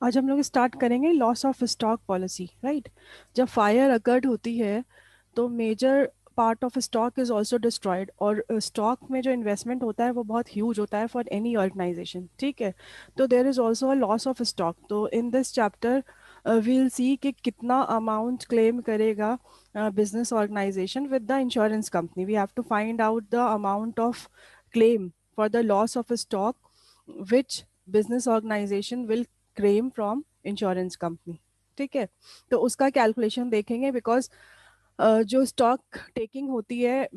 आज हम लोग स्टार्ट करेंगे loss of stock policy, right. जब फायर अकर्ड होती है तो major part of stock is also destroyed, और स्टॉक में जो इन्वेस्टमेंट होता है वो बहुत ह्यूज होता है फॉर एनी ऑर्गेनाइजेशन, ठीक है। तो there is also a loss of stock. तो in this chapter we'll see कि कितना अमाउंट क्लेम करेगा business organisation with the insurance company. We have to find out the amount of claim for the loss of stock which business organisation will claim from insurance company, ठीक है। तो उसका calculation देखेंगे, because जो stock taking होती है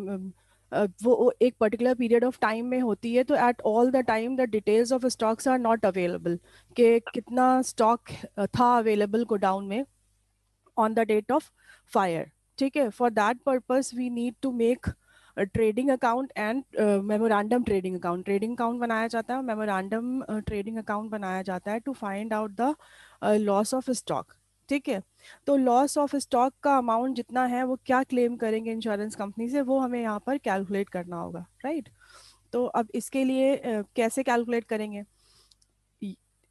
वो एक पर्टिकुलर पीरियड ऑफ टाइम में होती है। तो at all the time the details of stocks are not available, कि कितना स्टॉक था अवेलेबल गोडाउन में on the date of fire, ठीक है। For that purpose we need to make trading account and memorandum trading account. Trading account बनाया जाता है और मेमोरेंडम ट्रेडिंग अकाउंट बनाया जाता है to find out the loss of stock, ठीक है। तो लॉस ऑफ स्टॉक का अमाउंट जितना है वो क्या क्लेम करेंगे इंश्योरेंस कंपनी से, वो हमें यहाँ पर कैलकुलेट करना होगा, राइट। तो अब इसके लिए कैसे कैलकुलेट करेंगे।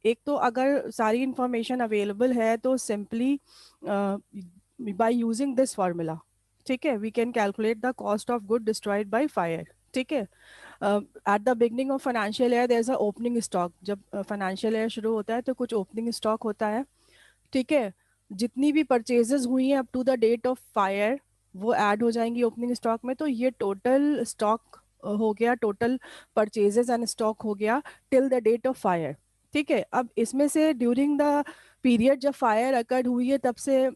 एक तो अगर सारी इंफॉर्मेशन अवेलेबल है तो simply by using this formula, ठीक है, we can calculate the cost of good destroyed by fire, ठीक है। At the beginning of financial year there is a opening stock. जब फाइनेंशियल ईयर शुरू होता है तो कुछ ओपनिंग स्टॉक होता है, ठीक है। जितनी भी परचेजेस हुई हैं up to the date of fire वो ऐड हो जाएंगी ओपनिंग स्टॉक में। तो ये टोटल स्टॉक हो गया, टोटल परचेजेस एंड स्टॉक हो गया till the date of fire, ठीक है। अब इसमें से ड्यूरिंग द पीरियड जब फायर अकर्ड हुई है तब से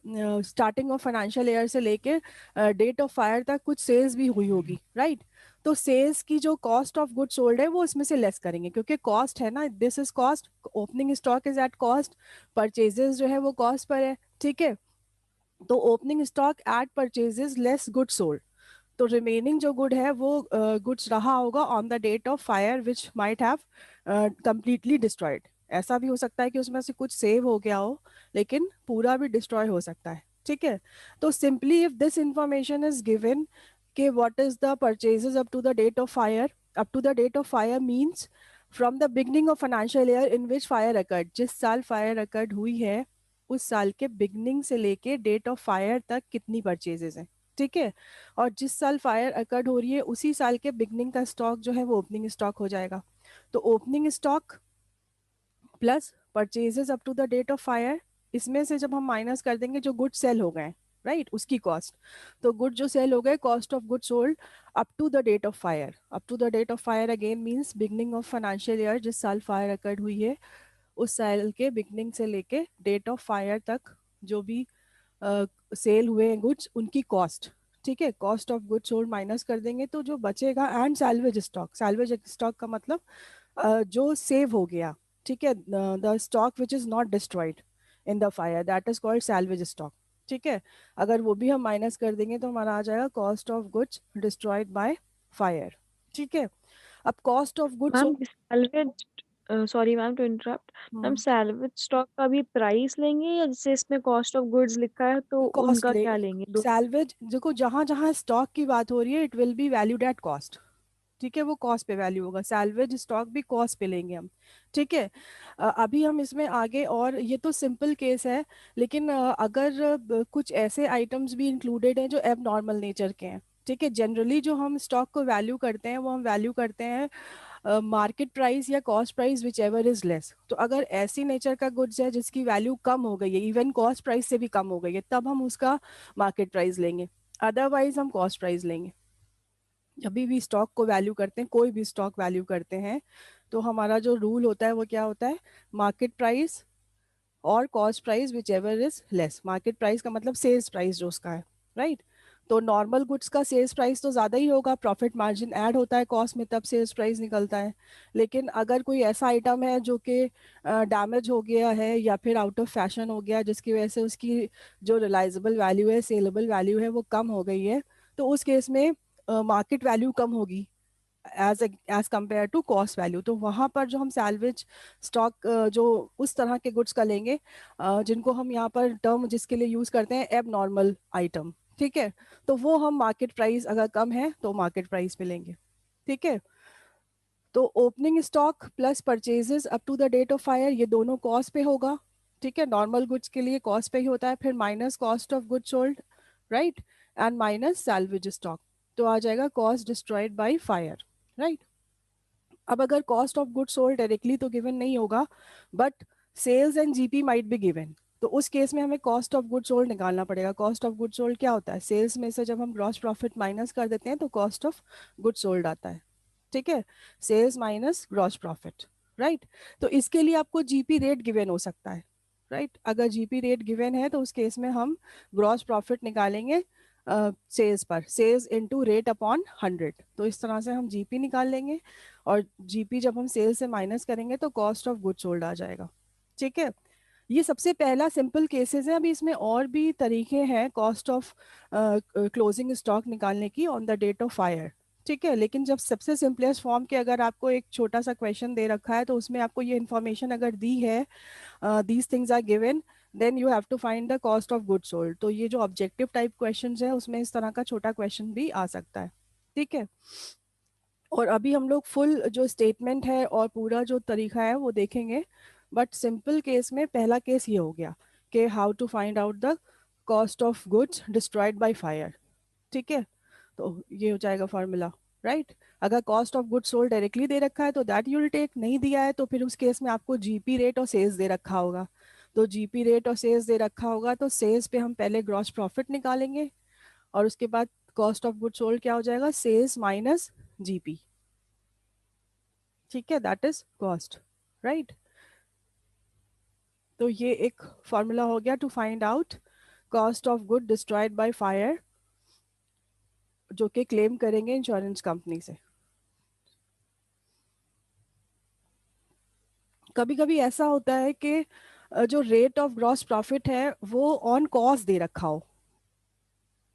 स्टार्टिंग ऑफ फाइनेंशियल ईयर से लेके डेट ऑफ फायर तक कुछ सेल्स भी हुई होगी, राइट। तो सेल्स की जो कॉस्ट ऑफ गुड सोल्ड है वो इसमें से लेस करेंगे, क्योंकि कॉस्ट है ना, this is cost, opening stock is at cost, purchases जो है वो कॉस्ट पर है, ठीक है। तो opening stock at purchases less good sold, तो रिमेनिंग जो गुड है वो गुड्स रहा होगा on the date of fire which might have completely destroyed. ऐसा भी हो सकता है कि उसमें से कुछ सेव हो गया हो लेकिन पूरा भी डिस्ट्रॉय हो सकता है, ठीक है। तो simply if this information is given कि what is the purchases up to the date of fire, up to the date of fire means from the beginning of financial year in which fire occurred, जिस साल fire occurred हुई है उस साल के beginning से लेके डेट ऑफ फायर तक कितनी परचेजेस हैं, ठीक है। और जिस साल फायर अकर्ड हो रही है उसी साल के बिगनिंग का स्टॉक जो है वो ओपनिंग स्टॉक हो जाएगा। तो opening stock plus purchases up to the date of fire, इसमें से जब हम माइनस कर देंगे जो गुड सेल हो गए, राइट, उसकी कॉस्ट। तो गुड जो सेल हो गए, cost of good sold up to the date of fire. Up to the date of fire again means beginning of financial year, जिस साल फायर अकर्ड हुई है उस साल के बिगनिंग से लेके डेट ऑफ फायर तक जो भी सेल हुए हैं गुड्स उनकी कॉस्ट, ठीक है। Cost of goods sold minus कर देंगे तो जो बचेगा, and salvage stock, salvage stock का मतलब जो सेव हो गया, ठीक है, the stock which is not destroyed in the fire, that is called salvage stock, ठीक है। अगर वो भी हम माइनस कर देंगे तो हमारा आ जाएगा cost of goods destroyed by fire, ठीक है। अब cost of goods, ma'am salvage, sorry ma'am to interrupt. Ma'am salvage stock का भी प्राइस लेंगे या जैसे इसमें कॉस्ट ऑफ गुड्स लिखा है तो कॉस्ट उनका ले, क्या लेंगे दो? सैल्वेज देखो जहां जहां स्टॉक की बात हो रही है it will be valued at cost, ठीक है। वो कॉस्ट पे वैल्यू होगा, सैल्वेज स्टॉक भी कॉस्ट पे लेंगे हम, ठीक है। अभी हम इसमें आगे, और ये तो सिंपल केस है, लेकिन अगर कुछ ऐसे आइटम्स भी इंक्लूडेड हैं जो एब नॉर्मल नेचर के हैं, ठीक है। जनरली जो हम स्टॉक को वैल्यू करते हैं वो हम वैल्यू करते हैं मार्केट प्राइस या cost price which ever is less. तो अगर ऐसी नेचर का गुड्स है जिसकी वैल्यू कम हो गई है, इवन कॉस्ट प्राइस से भी कम हो गई है, तब हम उसका मार्केट प्राइस लेंगे, अदरवाइज हम कॉस्ट प्राइस लेंगे। जब भी स्टॉक को वैल्यू करते हैं, कोई भी स्टॉक वैल्यू करते हैं, तो हमारा जो रूल होता है वो क्या होता है, मार्केट प्राइस और cost price which ever is less. Market price का मतलब सेल्स प्राइस जो उसका है, राइट। तो नॉर्मल गुड्स का सेल्स प्राइस तो ज़्यादा ही होगा, प्रॉफिट मार्जिन ऐड होता है कॉस्ट में तब सेल्स प्राइस निकलता है। लेकिन अगर कोई ऐसा आइटम है जो कि डैमेज हो गया है या फिर आउट ऑफ फैशन हो गया जिसकी वजह से उसकी जो रिलाइजेबल वैल्यू है, सेलेबल वैल्यू है वो कम हो गई है, तो उस केस में मार्केट वैल्यू कम होगी as as compare to cost value. तो वहां पर जो हम सैल्वेज स्टॉक जो उस तरह के गुड्स का लेंगे जिनको हम यहाँ पर टर्म जिसके लिए यूज करते हैं एब नॉर्मल आइटम, ठीक है। तो वो हम मार्केट प्राइस अगर कम है तो मार्केट प्राइस पे लेंगे, ठीक है। तो opening stock plus purchases up to the date of fire ये दोनों कॉस्ट पे होगा, ठीक है, नॉर्मल गुड्स के लिए कॉस्ट पे ही होता है, फिर minus cost of good sold, right, and minus salvage stock, तो आ जाएगा cost destroyed by fire, right. अब अगर cost of good sold directly तो गिवन नहीं होगा, but sales and GP might be given, तो उस केस में हमें कॉस्ट ऑफ गुड सोल्ड निकालना पड़ेगा। कॉस्ट ऑफ गुड सोल्ड क्या होता है, सेल्स में से जब हम ग्रॉस प्रॉफिट माइनस कर देते हैं तो कॉस्ट ऑफ गुड सोल्ड आता है, ठीक है, sales minus gross profit, right. तो इसके लिए आपको जीपी रेट गिवन हो सकता है, राइट। अगर जीपी रेट गिवन है तो उस केस में हम ग्रॉस प्रॉफिट निकालेंगे सेल्स पर, सेल्स इनटू रेट अपॉन 100, तो इस तरह से हम जीपी निकाल लेंगे, और जीपी जब हम सेल्स से माइनस करेंगे तो कॉस्ट ऑफ गुड सोल्ड आ जाएगा, ठीक है। ये सबसे पहला सिंपल केसेस है। अभी इसमें और भी तरीके हैं कॉस्ट ऑफ क्लोजिंग स्टॉक निकालने की on the date of fire, ठीक है। लेकिन जब सबसे सिंपलेस्ट फॉर्म के अगर आपको एक छोटा सा क्वेश्चन दे रखा है तो उसमें आपको ये इन्फॉर्मेशन अगर दी है, these things are given, then you have to find the cost of good sold, तो ये जो ऑब्जेक्टिव टाइप क्वेश्चंस है उसमें इस तरह का छोटा क्वेश्चन भी आ सकता है, ठीक है। और अभी हम लोग फुल जो स्टेटमेंट है और पूरा जो तरीका है वो देखेंगे, बट सिंपल केस में पहला केस ये हो गया कि how to find out the cost of goods destroyed by fire, ठीक है। तो ये हो जाएगा फॉर्मूला, राइट। अगर cost of goods sold directly दे रखा है तो दैट यूल टेक, नहीं दिया है तो फिर उस केस में आपको जीपी रेट और सेल्स दे रखा होगा, तो जीपी रेट और सेल्स दे रखा होगा तो सेल्स पे हम पहले ग्रॉस प्रॉफिट निकालेंगे, और उसके बाद कॉस्ट ऑफ गुड्स सोल्ड क्या हो जाएगा, सेल्स माइनस जीपी, ठीक है, दैट इज कॉस्ट, राइट। तो ये एक फॉर्मूला हो गया to find out cost of good destroyed by fire, जो कि क्लेम करेंगे इंश्योरेंस कंपनी से। कभी कभी ऐसा होता है कि जो रेट ऑफ ग्रॉस प्रॉफिट है वो ऑन कॉस्ट दे रखा हो,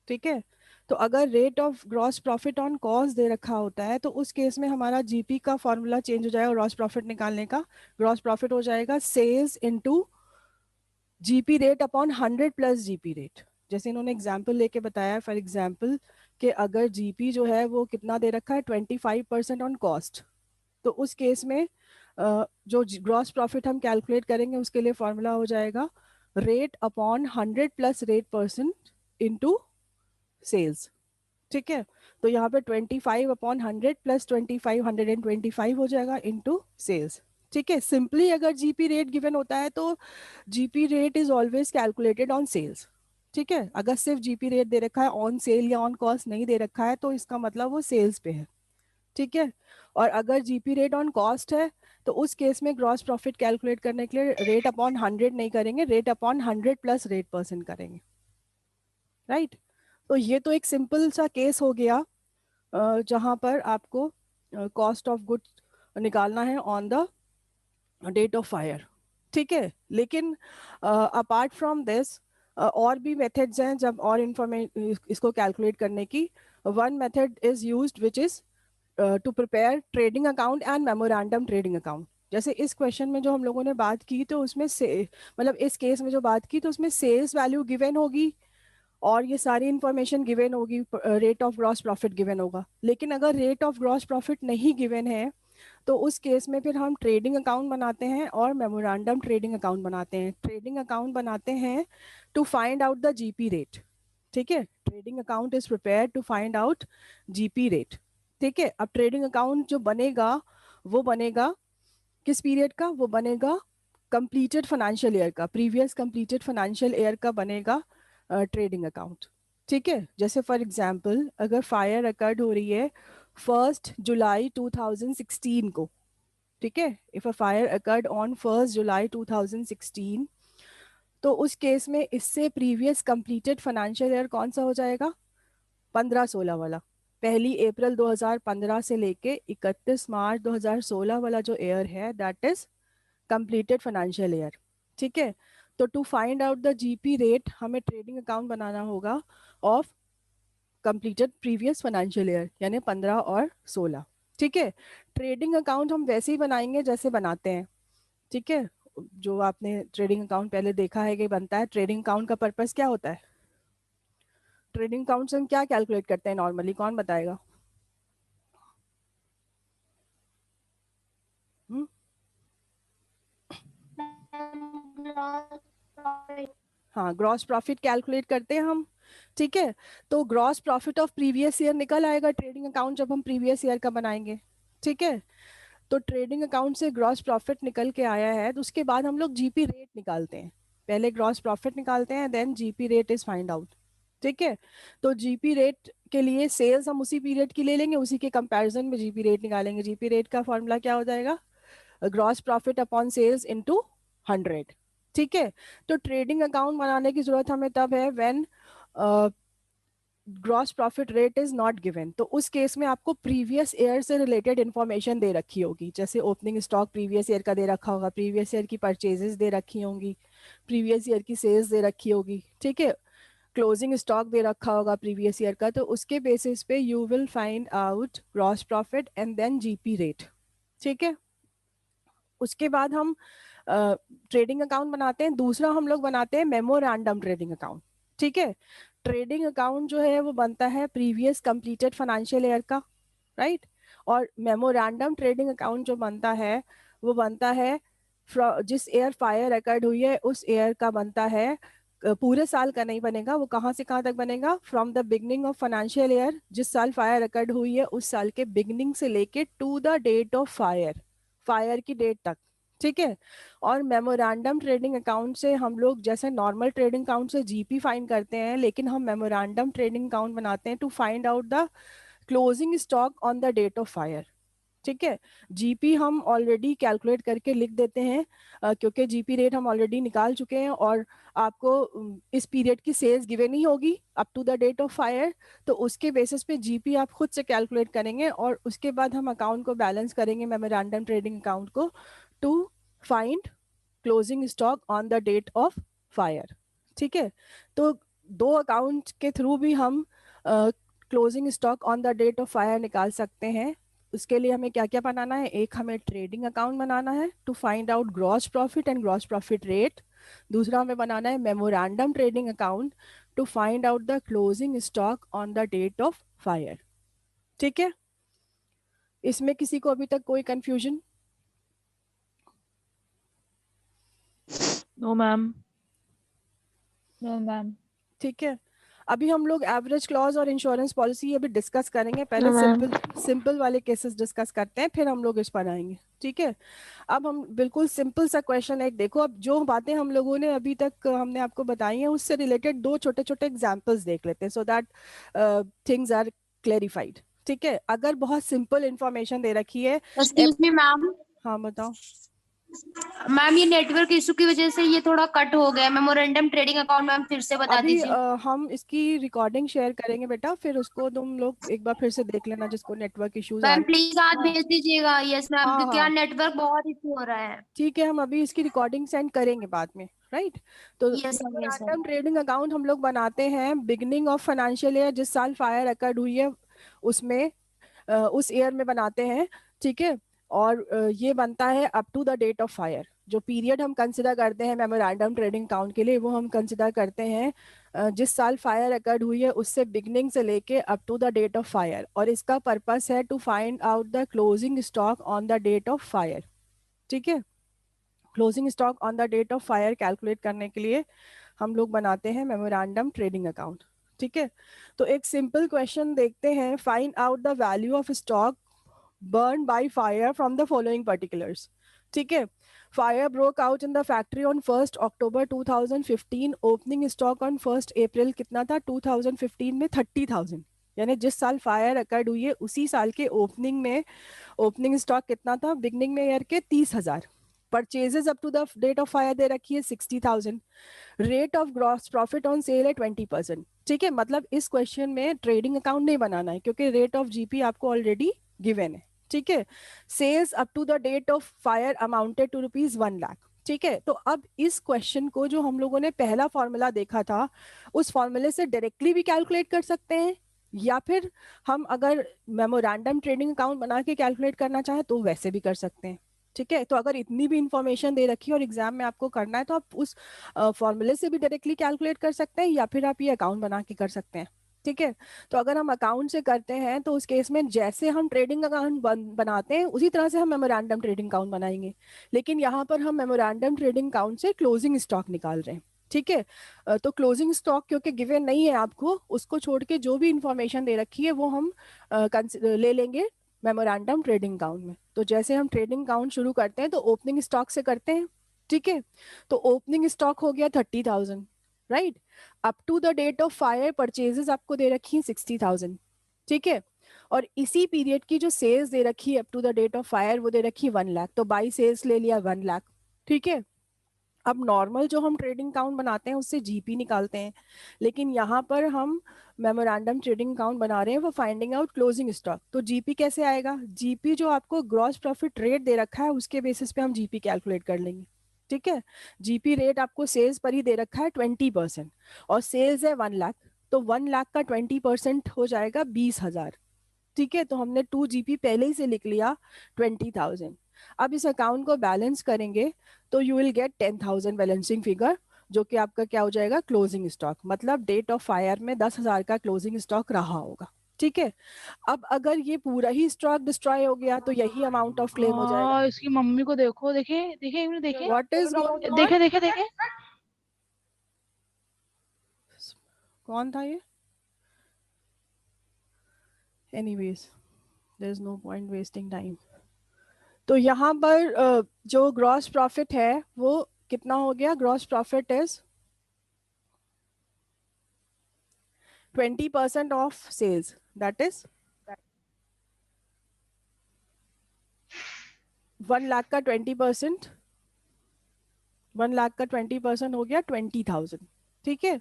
ठीक है। तो अगर rate of gross profit on cost दे रखा होता है तो उस केस में हमारा जीपी का फॉर्मूला चेंज हो जाएगा, ग्रॉस प्रॉफिट निकालने का, ग्रॉस प्रॉफिट हो जाएगा sales into GP rate upon 100 plus GP rate. जैसे इन्होंने एग्जाम्पल लेके बताया, फॉर एग्जाम्पल कि अगर जीपी जो है वो कितना दे रखा है 25% ऑन कॉस्ट, तो उस केस में जो ग्रॉस प्रॉफिट हम कैलकुलेट करेंगे उसके लिए फॉर्मूला हो जाएगा rate upon 100 plus rate percent into sales, ठीक है। तो यहाँ पे 25/100 प्लस 25 125 हो जाएगा इनटू सेल्स, ठीक है। सिंपली अगर जीपी रेट गिवन होता है तो GP rate is always calculated on sales, ठीक है। अगर सिर्फ जीपी रेट दे रखा है, ऑन सेल या ऑन कॉस्ट नहीं दे रखा है, तो इसका मतलब वो सेल्स पे है, ठीक है। और अगर जीपी रेट ऑन कॉस्ट है तो उस केस में ग्रॉस प्रॉफिट कैलकुलेट करने के लिए रेट अपॉन 100 नहीं करेंगे, rate upon 100 plus rate percent करेंगे, राइट। तो ये तो एक सिंपल सा केस हो गया जहां पर आपको कॉस्ट ऑफ गुड्स निकालना है on the date of fire, ठीक है। लेकिन अपार्ट फ्रॉम दिस और भी मेथड्स हैं जब और इंफॉर्मेशन इसको कैलकुलेट करने की। One method is used which is to prepare trading account and memorandum trading account. जैसे इस क्वेश्चन में जो हम लोगों ने बात की तो उसमें से मतलब इस केस में जो बात की तो उसमें सेल्स वैल्यू गिवन होगी और ये सारी इंफॉर्मेशन गिवन होगी, rate of gross profit given होगा। लेकिन अगर रेट ऑफ ग्रॉस प्रॉफिट नहीं गिवन है तो उस केस में फिर हम ट्रेडिंग अकाउंट बनाते हैं और मेमोरेंडम ट्रेडिंग अकाउंट बनाते हैं। ट्रेडिंग अकाउंट बनाते हैं to find out the GP rate, ठीक है। Trading account is prepare to find out GP rate, ठीक है। अब ट्रेडिंग अकाउंट जो बनेगा वो बनेगा किस पीरियड का, वो बनेगा कंप्लीटेड फाइनेंशियल ईयर का, प्रीवियस कंप्लीटेड फाइनेंशियल ईयर का बनेगा ट्रेडिंग अकाउंट, ठीक है। जैसे फॉर एग्जांपल अगर फायर अकर्ड हो रही है 1 जुलाई 2016 को, ठीक है, if a fire occurred on 1 जुलाई 2016, तो उस केस में इससे प्रीवियस कंप्लीटेड फाइनेंशियल ईयर कौन सा हो जाएगा, 15-16 वाला। 1 अप्रैल 2015 से लेके 31 मार्च 2016 वाला जो ईयर है that is completed financial year, ठीक है। तो to find out the GP rate हमें ट्रेडिंग अकाउंट बनाना होगा of completed previous financial year, यानी 15 और 16, ठीक है। ट्रेडिंग अकाउंट हम वैसे ही बनाएंगे जैसे बनाते हैं, ठीक है। जो आपने ट्रेडिंग अकाउंट पहले देखा है कि बनता है, ट्रेडिंग अकाउंट का पर्पस क्या होता है, ट्रेडिंग अकाउंट से हम क्या कैलकुलेट करते हैं नॉर्मली, कौन बताएगा। हम्म, हाँ, ग्रॉस प्रॉफिट कैलकुलेट करते हैं हम, ठीक है। तो gross profit of previous year निकल आएगा ट्रेडिंग अकाउंट जब हम प्रीवियस ईयर का बनाएंगे, ठीक है। तो ट्रेडिंग अकाउंट से ग्रॉस प्रॉफिट निकल के आया है, तो उसके बाद हम लोग जीपी रेट निकालते हैं। पहले ग्रॉस प्रॉफिट निकालते हैं, then GP rate is find out, ठीक है। तो जीपी रेट के लिए सेल्स हम उसी पीरियड की ले लेंगे, उसी के कंपैरिजन में जीपी रेट निकालेंगे। जीपी रेट का फॉर्मूला क्या हो जाएगा, gross profit upon sales into 100, ठीक है। तो ट्रेडिंग अकाउंट बनाने की जरूरत हमें तब है when gross profit rate is not given. तो उस केस में आपको प्रीवियस ईयर से रिलेटेड इंफॉर्मेशन दे रखी होगी, जैसे ओपनिंग स्टॉक प्रीवियस ईयर का दे रखा होगा, प्रीवियस ईयर की परचेजेस दे रखी होंगी, प्रीवियस ईयर की सेल्स दे रखी होगी, ठीक है। क्लोजिंग स्टॉक दे रखा होगा प्रीवियस ईयर का। तो उसके बेसिस पे you will find out gross profit and then GP rate, ठीक है। उसके बाद हम ट्रेडिंग अकाउंट बनाते हैं। दूसरा हम लोग बनाते हैं मेमोरेंडम ट्रेडिंग अकाउंट, ठीक है। ट्रेडिंग अकाउंट जो है वो बनता है प्रीवियस कंप्लीटेड फाइनेंशियल ईयर का, राइट। और मेमोरेंडम ट्रेडिंग अकाउंट जो बनता है वो बनता है जिस ईयर फायर अकर्ड हुई है उस ईयर का बनता है। पूरे साल का नहीं बनेगा, वो कहाँ से कहाँ तक बनेगा, from the beginning of financial year, जिस साल फायर अकर्ड हुई है उस साल के बिगनिंग से लेके to the date of fire, fire की डेट तक, ठीक है। और मेमोरेंडम ट्रेडिंग अकाउंट से हम लोग जैसे नॉर्मल ट्रेडिंग अकाउंट से जीपी फाइंड करते हैं, लेकिन हम मेमोरेंडम ट्रेडिंग अकाउंट बनाते हैं to find out the closing stock on the date of fire, ठीक है। जीपी हम ऑलरेडी कैलकुलेट करके लिख देते हैं, क्योंकि जीपी रेट हम ऑलरेडी निकाल चुके हैं और आपको इस पीरियड की सेल्स गिवन ही होगी up to the date of fire. तो उसके बेसिस पे जीपी आप खुद से कैलकुलेट करेंगे और उसके बाद हम अकाउंट को बैलेंस करेंगे मेमोरेंडम ट्रेडिंग अकाउंट को to find closing stock on the date of fire, ठीक है। तो दो अकाउंट के थ्रू भी हम closing stock on the date of fire निकाल सकते हैं। उसके लिए हमें क्या क्या बनाना है, एक हमें ट्रेडिंग अकाउंट बनाना है to find out gross profit and gross profit rate. दूसरा हमें बनाना है memorandum trading account to find out the closing stock on the date of fire, ठीक है। इसमें किसी को अभी तक कोई confusion? No ma'am. No ma'am. ठीक है। अभी हम लोग एवरेज क्लॉज और इंश्योरेंस पॉलिसी अभी डिस्कस करेंगे, पहले नो मैम। सिंपल सिंपल वाले केसेस डिस्कस करते हैं, फिर हम लोग इस पर आएंगे, ठीक है। अब हम बिल्कुल सिंपल सा क्वेश्चन एक देखो, अब जो बातें हम लोगों ने अभी तक हमने आपको बताई हैं उससे रिलेटेड दो छोटे छोटे एग्जांपल्स देख लेते हैं, so that things are clarified, ठीक है। अगर बहुत सिंपल इंफॉर्मेशन दे रखी है एक्सक्यूज मी मैम। हाँ बताओ। मैम ये नेटवर्क इशू की वजह से ये थोड़ा कट हो गया। मेमोरेंडम ट्रेडिंग अकाउंट मैम फिर से बता अभी दीजिए। हम इसकी रिकॉर्डिंग शेयर करेंगे बेटा, फिर उसको तुम लोग एक बार फिर से देख लेना जिसको नेटवर्क इश्यूज आ मैम रहे प्लीज आज हैं। हाँ भेज दीजिएगा। यस मैम, हाँ क्योंकि यहाँ हाँ, नेटवर्क बहुत इशू हो रहा है। ठीक है, हम अभी इसकी रिकॉर्डिंग सेंड करेंगे बाद में, राइट। तो yes ma'am, yes ma'am. Memorandum trading account हम लोग बनाते हैं बिगनिंग ऑफ फाइनेंशियल ईयर, जिस साल फायर अकर्ड हुई है उसमें उस ईयर में बनाते हैं, ठीक है। और ये बनता है up to the date of fire. जो पीरियड हम कंसिडर करते हैं मेमोरेंडम ट्रेडिंग अकाउंट के लिए वो हम कंसिडर करते हैं जिस साल फायर अकर्ड हुई है उससे बिगनिंग से लेके up to the date of fire, और इसका पर्पस है to find out the closing stock on the date of fire, ठीक है। Closing stock on the date of fire calculate करने के लिए हम लोग बनाते हैं मेमोरेंडम ट्रेडिंग अकाउंट, ठीक है। तो एक सिंपल क्वेश्चन देखते हैं, find out the value of stock burned by fire from the following particulars, ठीक है। Fire broke out in the factory on 1 October 2015, opening stock on 1 अप्रैल कितना था 2015 में 30,000, यानी जिस साल फायर अकर्ड हुई है उसी साल के ओपनिंग में ओपनिंग स्टॉक कितना था बिगनिंग में ईयर के 30,000। Purchases up to the date of fire दे रखी है 60,000। Rate of gross profit on sale है 20%, ठीक है। मतलब इस क्वेश्चन में ट्रेडिंग अकाउंट नहीं बनाना है क्योंकि रेट ऑफ जीपी आपको ऑलरेडी गिवन है, ठीक है। Sales up to the date of fire amounted to ₹1,00,000, ठीक है। तो अब इस क्वेश्चन को जो हम लोगों ने पहला फॉर्मूला देखा था उस फॉर्मूले से डायरेक्टली भी कैलकुलेट कर सकते हैं, या फिर हम अगर मेमोरेंडम ट्रेडिंग अकाउंट बना के कैलकुलेट करना चाहें तो वैसे भी कर सकते हैं, ठीक है। तो अगर इतनी भी इंफॉर्मेशन दे रखी है और एग्जाम में आपको करना है तो आप उस फॉर्मूले से भी डायरेक्टली कैलकुलेट कर सकते हैं या फिर आप ये अकाउंट बना के कर सकते हैं, ठीक है। तो अगर हम अकाउंट से करते हैं तो उस केस में जैसे हम ट्रेडिंग अकाउंट बनाते हैं उसी तरह से हम मेमोरेंडम ट्रेडिंग अकाउंट बनाएंगे, लेकिन यहाँ पर हम मेमोरेंडम ट्रेडिंग अकाउंट से क्लोजिंग स्टॉक निकाल रहे हैं, ठीक है। तो क्लोजिंग स्टॉक क्योंकि गिवन नहीं है आपको, उसको छोड़ के जो भी इंफॉर्मेशन दे रखी है वो हम ले लेंगे मेमोरेंडम ट्रेडिंग काउंट में। तो जैसे हम ट्रेडिंग काउंट शुरू करते हैं तो ओपनिंग स्टॉक से करते हैं, ठीक है। तो ओपनिंग स्टॉक हो गया 30,000, right. Up to the date of fire purchases आपको दे रखी है 60,000, ठीक है। और इसी पीरियड की जो सेल्स दे रखी है up to the date of fire वो दे रखी है 1 लाख, तो बाई सेल्स ले लिया 1 लाख, ठीक है। अब नॉर्मल जो हम ट्रेडिंग काउंट बनाते हैं उससे जीपी निकालते हैं, लेकिन यहाँ पर हम मेमोरेंडम ट्रेडिंग काउंट बना रहे हैं वो फाइंडिंग आउट क्लोजिंग स्टॉक। तो जीपी कैसे आएगा, जीपी जो आपको ग्रॉस प्रॉफिट रेट दे रखा है उसके बेसिस पे हम जीपी कैलकुलेट कर लेंगे, ठीक है। जीपी रेट आपको सेल्स पर ही दे रखा है 20%, और सेल्स है 1 लाख, तो 1 लाख का 20% हो जाएगा 20,000, ठीक है। तो हमने 2 GP पहले ही से लिख लिया 20,000। अब इस अकाउंट को बैलेंस करेंगे तो you will get 10,000 balancing figure, जो कि आपका क्या हो जाएगा क्लोजिंग स्टॉक, मतलब डेट ऑफ फायर में 10,000 का क्लोजिंग स्टॉक रहा होगा, ठीक है। अब अगर ये पूरा ही स्टॉक डिस्ट्रॉय हो गया तो यही अमाउंट ऑफ क्लेम हो जाएगा। हाँ, इसकी मम्मी को देखो, देखे देखे इन्हें, देखे व्हाट इज गोइंग ऑन? देखे देखे देखे। कौन था ये? Anyways, there is no point wasting time. तो यहाँ पर जो ग्रॉस प्रॉफिट है वो कितना हो गया, gross profit is 20% of sales, that is 1 lakh का 20%, 1 लाख का 20% हो गया 20,000, ठीक है।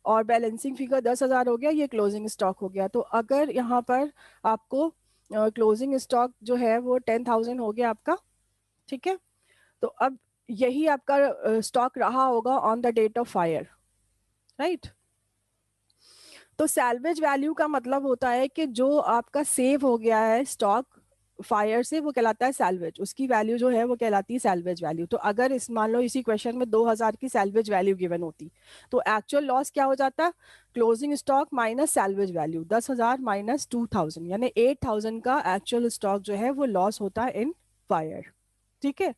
और बैलेंसिंग फिगर 10,000 हो गया, ये क्लोजिंग स्टॉक हो गया। तो अगर यहाँ पर आपको क्लोजिंग स्टॉक जो है वो 10,000 हो गया आपका, ठीक है। तो अब यही आपका स्टॉक रहा होगा on the date of fire, right. तो सैल्वेज वैल्यू का मतलब होता है कि जो आपका सेव हो गया है स्टॉक फायर से वो कहलाता है सैल्वेज, उसकी वैल्यू जो है वो कहलाती है सैल्वेज वैल्यू। तो अगर इस मान लो इसी क्वेश्चन में 2,000 की सैल्वेज वैल्यू गिवन होती तो एक्चुअल लॉस क्या हो जाता, closing stock minus salvage value, 10,000 minus 2,000, यानी 8,000 का एक्चुअल स्टॉक जो है वो लॉस होता है इन फायर, ठीक है।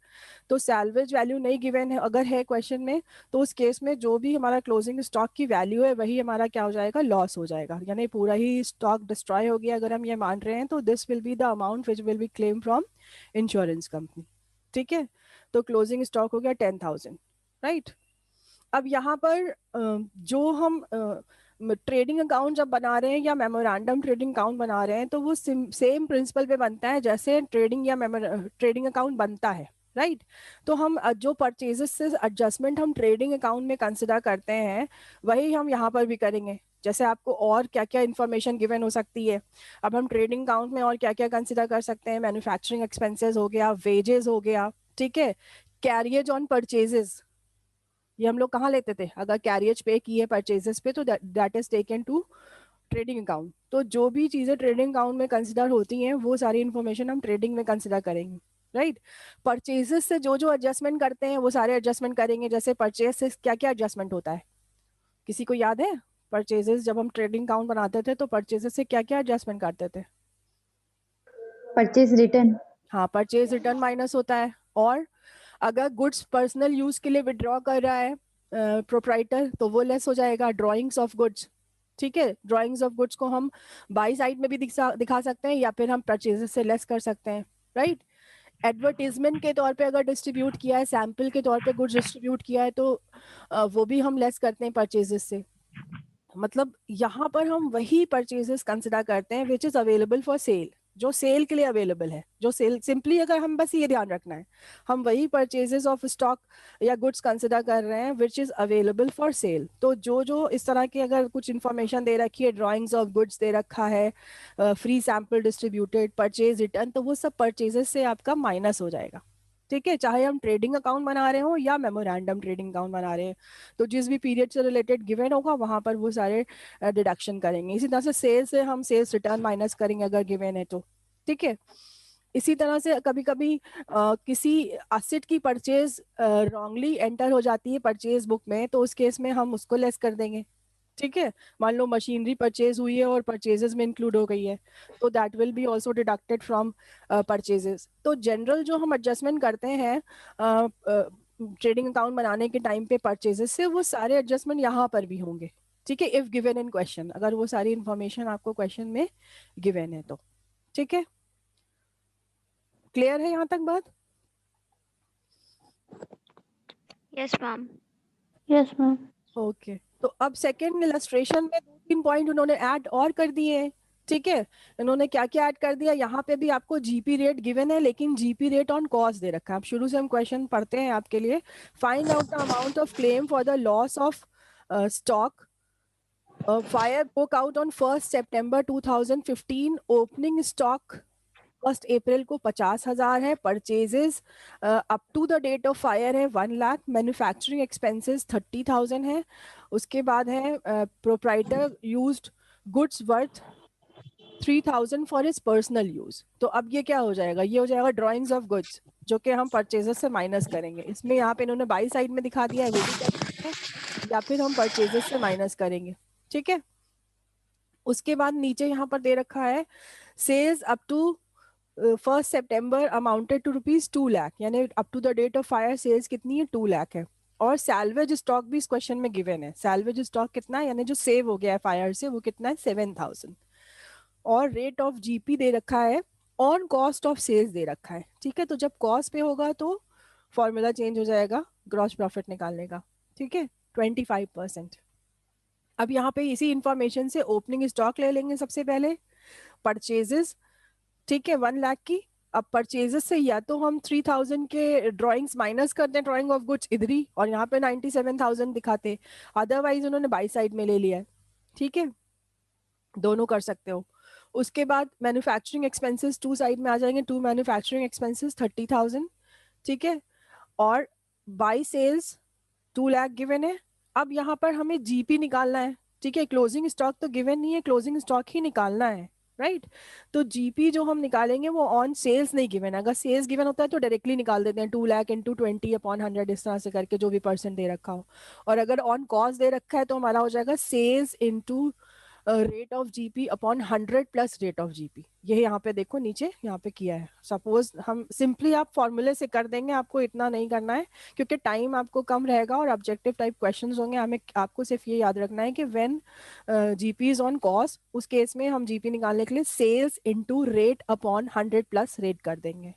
तो सैल्वेज वैल्यू नहीं गिवन है अगर है क्वेश्चन में, तो उस केस में जो भी हमारा क्लोजिंग स्टॉक की वैल्यू है वही हमारा क्या हो जाएगा, लॉस हो जाएगा, यानी पूरा ही स्टॉक डिस्ट्रॉय हो गया अगर हम ये मान रहे हैं। तो this will be the amount which will be claim from insurance company, ठीक है। तो क्लोजिंग स्टॉक हो गया 10,000, राइट। अब यहाँ पर जो हम ट्रेडिंग अकाउंट जब बना रहे हैं या मेमोरेंडम ट्रेडिंग अकाउंट बना रहे हैं तो वो सेम प्रिंसिपल पे बनता है जैसे ट्रेडिंग या ट्रेडिंग अकाउंट बनता है, राइट। तो हम जो परचेजेस से एडजस्टमेंट हम ट्रेडिंग अकाउंट में कंसिडर करते हैं वही हम यहाँ पर भी करेंगे। जैसे आपको और क्या क्या इन्फॉर्मेशन गिवन हो सकती है, अब हम ट्रेडिंग अकाउंट में और क्या क्या कंसिडर कर सकते हैं, मैन्युफैक्चरिंग एक्सपेंसेस हो गया, वेजेस हो गया, ठीक है, कैरियज ऑन परचेजेस, ये हम लोग कहाँ लेते थे, अगर कैरियज पे की है परचेजेस पे तो that is taken to trading account. तो जो भी चीजें ट्रेडिंग अकाउंट में कंसिडर होती हैं वो सारी इन्फॉर्मेशन हम ट्रेडिंग में कंसिडर करेंगे, राइट। परचेजेस से जो जो एडजस्टमेंट करते हैं वो सारे एडजस्टमेंट करेंगे। जैसे परचेज से क्या क्या एडजस्टमेंट होता है, किसी को याद है? परचेजेस जब हम ट्रेडिंग अकाउंट बनाते थे तो परचेजेस से क्या क्या एडजस्टमेंट करते थे? Purchase return. हाँ, परचेज रिटर्न माइनस होता है। और अगर गुड्स पर्सनल यूज के लिए विड्रॉ कर रहा है प्रोप्राइटर तो वो लेस हो जाएगा, ड्रॉइंग्स ऑफ गुड्स, ठीक है। ड्रॉइंग्स ऑफ गुड्स को हम बाई साइड में भी दिखा सकते हैं या फिर हम परचेजेस से लेस कर सकते हैं, राइट। एडवर्टीजमेंट के तौर पे अगर डिस्ट्रीब्यूट किया है, सैंपल के तौर पे गुड्स डिस्ट्रीब्यूट किया है तो वो भी हम लेस करते हैं परचेजेस से। मतलब यहाँ पर हम वही परचेजेस कंसिडर करते हैं which is available for sale, जो सेल के लिए अवेलेबल है, जो सेल सिंपली अगर हम बस ये ध्यान रखना है हम वही परचेजेस ऑफ स्टॉक या गुड्स कंसिडर कर रहे हैं which is available for sale. तो जो जो इस तरह की अगर कुछ इंफॉर्मेशन दे रखी है, ड्राइंग्स ऑफ गुड्स दे रखा है, free sample distributed, purchase return, तो वो सब परचेजेस से आपका माइनस हो जाएगा, ठीक है। चाहे हम ट्रेडिंग अकाउंट बना रहे हो या मेमोरेंडम ट्रेडिंग अकाउंट बना रहे हैं, तो जिस भी पीरियड से रिलेटेड गिवन होगा वहां पर वो सारे डिडक्शन करेंगे। इसी तरह से सेल्स से हम सेल्स रिटर्न माइनस करेंगे अगर गिवन है तो, ठीक है। इसी तरह से कभी कभी किसी एसेट की परचेज रॉन्गली एंटर हो जाती है परचेज बुक में, तो उस केस में हम उसको लेस कर देंगे, ठीक है। मान लो मशीनरी परचेज हुई है और परचेजेस में इंक्लूड हो गई है तो that will be also deducted from purchases. तो जनरल जो हम एडजस्टमेंट करते हैं ट्रेडिंग अकाउंट बनाने के टाइम पे परचेजेस से, वो सारे एडजस्टमेंट यहाँ पर भी होंगे, ठीक है, इफ गिवन इन क्वेश्चन, अगर वो सारी इंफॉर्मेशन आपको क्वेश्चन में गिवन है तो, ठीक है, क्लियर है यहाँ तक बात? Yes ma'am. Yes ma'am. Okay, तो अब सेकेंड इलस्ट्रेशन में 2-3 पॉइंट उन्होंने ऐड और कर दिए हैं, ठीक है। इन्होंने क्या क्या ऐड कर दिया, यहाँ पे भी आपको जीपी रेट गिवन है, लेकिन जीपी रेट ऑन कॉस्ट दे रखा है। अब शुरू से हम क्वेश्चन पढ़ते हैं आपके लिए। Find out the amount of claim for the loss of stock fire broke out on 1st September 2015, opening stock 1st अप्रैल को 50,000 है, purchases up to the date of fire है 1 लाख, मैन्युफैक्चरिंग एक्सपेंसेस 30,000 है, उसके बाद है proprietor used goods worth 3,000 for his personal use. तो अब ये क्या हो जाएगा, ये हो जाएगा ड्राइंग्स ऑफ गुड्स, जो कि हम परचेजेस से माइनस करेंगे। इसमें यहाँ पे इन्होंने बाई साइड में दिखा दिया है, वो भी कर सकते हैं, या फिर हम परचेजेस से माइनस करेंगे, ठीक है। उसके बाद नीचे यहाँ पर दे रखा है sales up to 1st September amounted to ₹2 lakh, यानी up to the date of fire sales कितनी है, 2 लाख है। और सैल्वेज स्टॉक भी इस क्वेश्चन में गिवन है, सैल्वेज स्टॉक कितना है, यानी जो सेव हो गया है फायर से, वो कितना है, 7,000। और रेट ऑफ जीपी दे रखा है, ऑन कॉस्ट ऑफ सेल्स दे रखा है, ठीक है। तो जब कॉस्ट पे होगा तो फॉर्मूला चेंज हो जाएगा ग्रॉस प्रॉफिट निकालने का, ठीक है, 25%। अब यहाँ पे इसी इंफॉर्मेशन से ओपनिंग स्टॉक ले लेंगे सबसे पहले, परचेजेस, ठीक है, 1 लाख की। अब परचेजेस से या तो हम 3,000 के ड्राइंग्स माइनस कर दें, ड्राइंग ऑफ गुड्स इधर ही, और यहाँ पे 97,000 दिखाते, अदरवाइज उन्होंने बाई साइड में ले लिया है, ठीक है, दोनों कर सकते हो। उसके बाद मैन्युफैक्चरिंग एक्सपेंसेस 2 साइड में आ जाएंगे, 2 मैन्युफैक्चरिंग एक्सपेंसेस 30,000, ठीक है, और बाई सेल्स 2 लाख गिवन है। अब यहाँ पर हमें जीपी निकालना है, ठीक है, क्लोजिंग स्टॉक तो गिवन नहीं है, क्लोजिंग स्टॉक ही निकालना है, राइट। तो जीपी जो हम निकालेंगे वो ऑन सेल्स नहीं गिवन है, अगर सेल्स गिवन होता है तो डायरेक्टली निकाल देते हैं 2 लाख इंटू 20/100, इस तरह से करके जो भी परसेंट दे रखा हो। और अगर ऑन कॉस्ट दे रखा है तो हमारा हो जाएगा sales into rate of GP upon 100 plus rate of GP. ये यहाँ पे देखो नीचे यहाँ पे किया है। सपोज हम सिंपली आप फॉर्मूले से कर देंगे, आपको इतना नहीं करना है क्योंकि टाइम आपको कम रहेगा और ऑब्जेक्टिव टाइप क्वेश्चंस होंगे। हमें आपको सिर्फ ये याद रखना है कि when GP is on cost, उस केस में हम जीपी निकालने के लिए sales into rate upon 100 plus rate कर देंगे।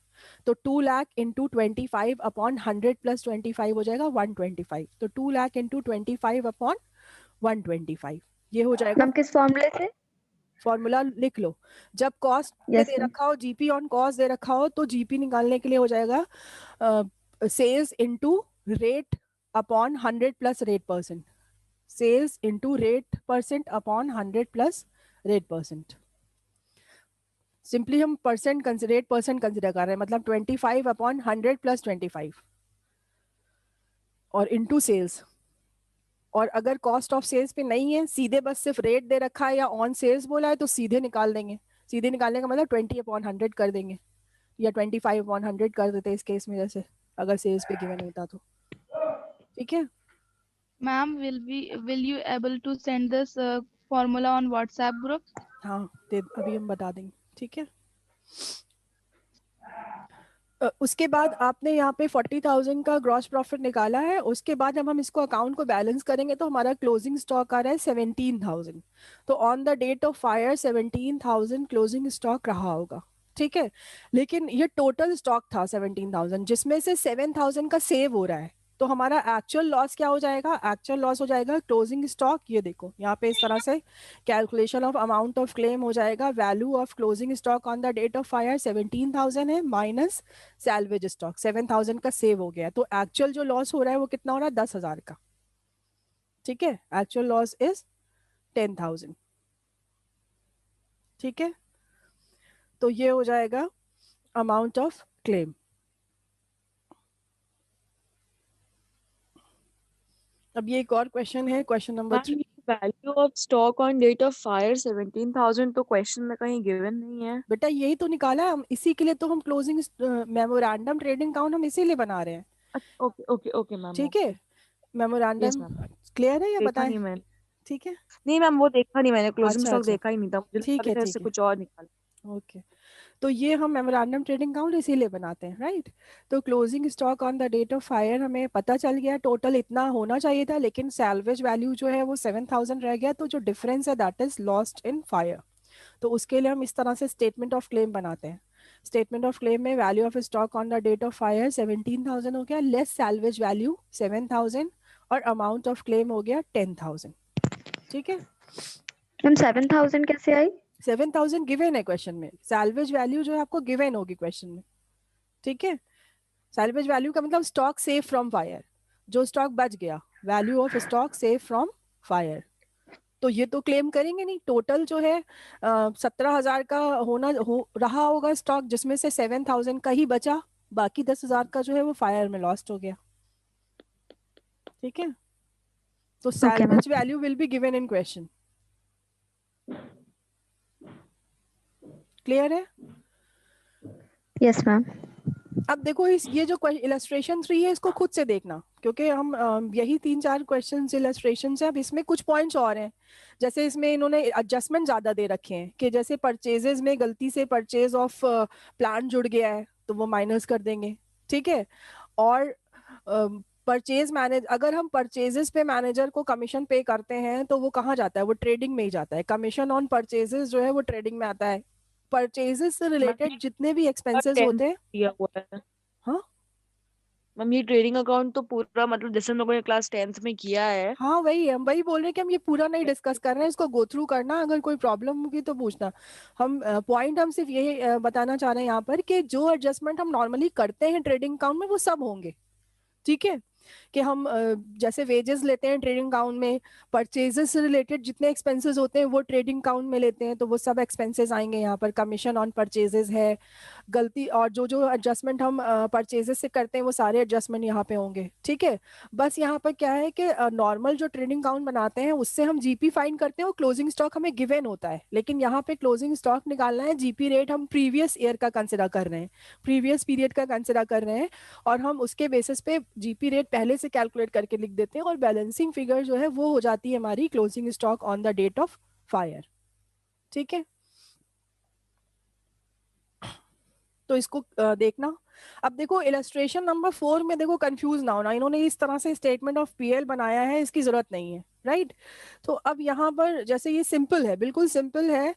तो 2 लाख इंटू 25 अपॉन 100 प्लस 25 हो जाएगा 125। तो 2 लाख इंटू 25 अपॉन 125 ये हो जाएगा। मैम किस फॉर्मूले से? फॉर्मूला लिख लो, जब कॉस्ट Yes, दे ma'am. रखा हो, जीपी ऑन कॉस्ट दे रखा हो, तो जीपी निकालने के लिए हो जाएगा sales into rate upon 100 plus rate percent, sales into rate percent upon 100 plus rate percent. Simply हम परसेंट रेट परसेंट कंसिडर कर रहे हैं, मतलब 25 अपॉन 100 प्लस 25 और इनटू सेल्स। और अगर कॉस्ट ऑफ सेल्स पे नहीं है, सीधे बस सिर्फ रेट दे रखा है या ऑन सेल्स बोला है, तो सीधे निकाल देंगे। सीधे निकालने का मतलब 20/100 कर देंगे या 25/100 कर देते इस केस में, जैसे अगर सेल्स पे गिवन होता तो, ठीक है। Ma'am, will you able to send this formula on WhatsApp group? हाँ, अभी हम बता देंगे, ठीक है। उसके बाद आपने यहाँ पे 40,000 का ग्रॉस प्रॉफिट निकाला है। उसके बाद जब हम इसको अकाउंट को बैलेंस करेंगे तो हमारा क्लोजिंग स्टॉक आ रहा है 17,000। तो on the date of fire 17,000 closing stock रहा होगा, ठीक है। लेकिन ये टोटल स्टॉक था 17,000, जिसमें से 7,000 का सेव हो रहा है। तो हमारा एक्चुअल लॉस क्या हो जाएगा, एक्चुअल लॉस हो जाएगा क्लोजिंग स्टॉक, ये देखो यहाँ पे इस तरह से calculation of amount of claim हो जाएगा। Value of closing stock on the date of fire 17,000 है, माइनस सैल्वेज स्टॉक 7,000 का सेव हो गया। तो एक्चुअल जो लॉस हो रहा है वो कितना हो रहा है, 10,000 का, ठीक है। एक्चुअल लॉस इज 10,000, ठीक है। तो ये हो जाएगा अमाउंट ऑफ क्लेम। अब ये एक और क्वेश्चन है, question number 3। Value of stock on date of fire 17,000 तो क्वेश्चन में कहीं गिवन नहीं है। बेटा यही तो निकाला है हम, इसी के लिए तो हम क्लोजिंग मेमोरेंडम ट्रेडिंग अकाउंट हम इसीलिए बना रहे हैं, ओके ओके ओके मैम, ठीक है। Yes memorandum ma'am. क्लियर है या देखा बताएं, नहीं मैंने, ठीक है। नहीं मैम वो देखा नहीं मैंने, क्लोजिंग अच्छा स्टॉक अच्छा, देखा ही नहीं था, मुझे लगा ठीक था है शायद ठीक से है, कुछ और निकाला। ओके। तो ये हम मेमोरेंडम ट्रेडिंग अकाउंट इसीलिए बनाते हैं, राइट। तो closing stock on the date of fire हमें पता चल गया टोटल इतना होना चाहिए था, लेकिन सैल्वेज वैल्यू जो है वो 7000 रह गया, तो जो डिफरेंस है that is lost in fire. तो उसके लिए हम इस तरह से स्टेटमेंट ऑफ क्लेम बनाते हैं। स्टेटमेंट ऑफ क्लेम में value of stock on the date of fire 17,000 हो गया, लेस सैल्वेज वैल्यू 7,000 और अमाउंट ऑफ क्लेम हो गया 10,000। ठीक है, मैम 7000 कैसे आई? 7,000 गिवन है क्वेश्चन में, सैल्वेज वैल्यू जो है आपको गिवन होगी क्वेश्चन में। ठीक है, सैल्वेज वैल्यू का मतलब स्टॉक सेव फ्रॉम फायर, जो स्टॉक बच गया, value of stock save from fire. तो ये तो क्लेम करेंगे नहीं, टोटल जो है 17,000 का रहा होगा स्टॉक, जिसमें से 7,000 का ही बचा, बाकी 10,000 का जो है वो फायर में लॉस्ट हो गया। ठीक है, तो salvage value will be given in question. Clear है? Yes ma'am. अब देखो ये जो इलस्ट्रेशन 3 है इसको खुद से देखना, क्योंकि हम यही 3-4 क्वेश्चन इलस्ट्रेशन है। अब इसमें कुछ पॉइंट्स और हैं, जैसे इसमें इन्होंने एडजस्टमेंट ज्यादा दे रखे हैं कि जैसे परचेजेस में गलती से परचेज ऑफ प्लांट जुड़ गया है तो वो माइनस कर देंगे। ठीक है, और परचेज मैनेज, अगर हम परचेजेस पे मैनेजर को कमीशन पे करते हैं तो वो कहाँ जाता है, वो ट्रेडिंग में ही जाता है। कमीशन ऑन परचेजेस जो है वो ट्रेडिंग में आता है। परचेजेस से रिलेटेड जितने भी एक्सपेंसेस होते हैं, दिया हुआ है। हाँ मैम ये ट्रेडिंग अकाउंट तो पूरा मतलब जैसे हम लोगों ने क्लास 10th में किया है। हाँ वही हम वही बोल रहे हैं कि हम ये पूरा नहीं डिस्कस कर रहे हैं, इसको गो थ्रू करना, अगर कोई प्रॉब्लम होगी तो पूछना। हम पॉइंट हम सिर्फ ये बताना चाह रहे हैं यहाँ पर कि जो एडजस्टमेंट हम नॉर्मली करते हैं ट्रेडिंग अकाउंट में वो सब होंगे। ठीक है, कि हम जैसे वेजेस लेते हैं ट्रेडिंग अकाउंट में, परचेजेस से रिलेटेड जितने एक्सपेंसेस होते हैं वो ट्रेडिंग अकाउंट में लेते हैं, तो वो सब एक्सपेंसेस आएंगे यहाँ पर। कमीशन ऑन परचेजेस है, गलती और जो जो एडजस्टमेंट हम परचेजेस से करते हैं वो सारे एडजस्टमेंट यहाँ पे होंगे। ठीक है, बस यहाँ पर क्या है कि नॉर्मल जो ट्रेडिंग अकाउंट बनाते हैं उससे हम जीपी फाइंड करते हैं और क्लोजिंग स्टॉक हमें गिवन होता है, लेकिन यहाँ पे क्लोजिंग स्टॉक निकालना है, जीपी रेट हम प्रीवियस ईयर का कंसिडर कर रहे हैं, प्रीवियस पीरियड का कंसिडर कर रहे हैं, और हम उसके बेसिस पे जीपी रेट पहले से कैलकुलेट करके लिख देते हैं, और बैलेंसिंग फिगर जो है वो हो जाती है हमारी closing stock on the date of fire. ठीक है, तो इसको देखना। अब देखो इलस्ट्रेशन नंबर 4 में देखो कंफ्यूज ना होना, इन्होंने इस तरह से स्टेटमेंट ऑफ पीएल बनाया है, इसकी जरूरत नहीं है, राइट। तो अब यहाँ पर जैसे ये सिंपल है, बिल्कुल सिंपल है,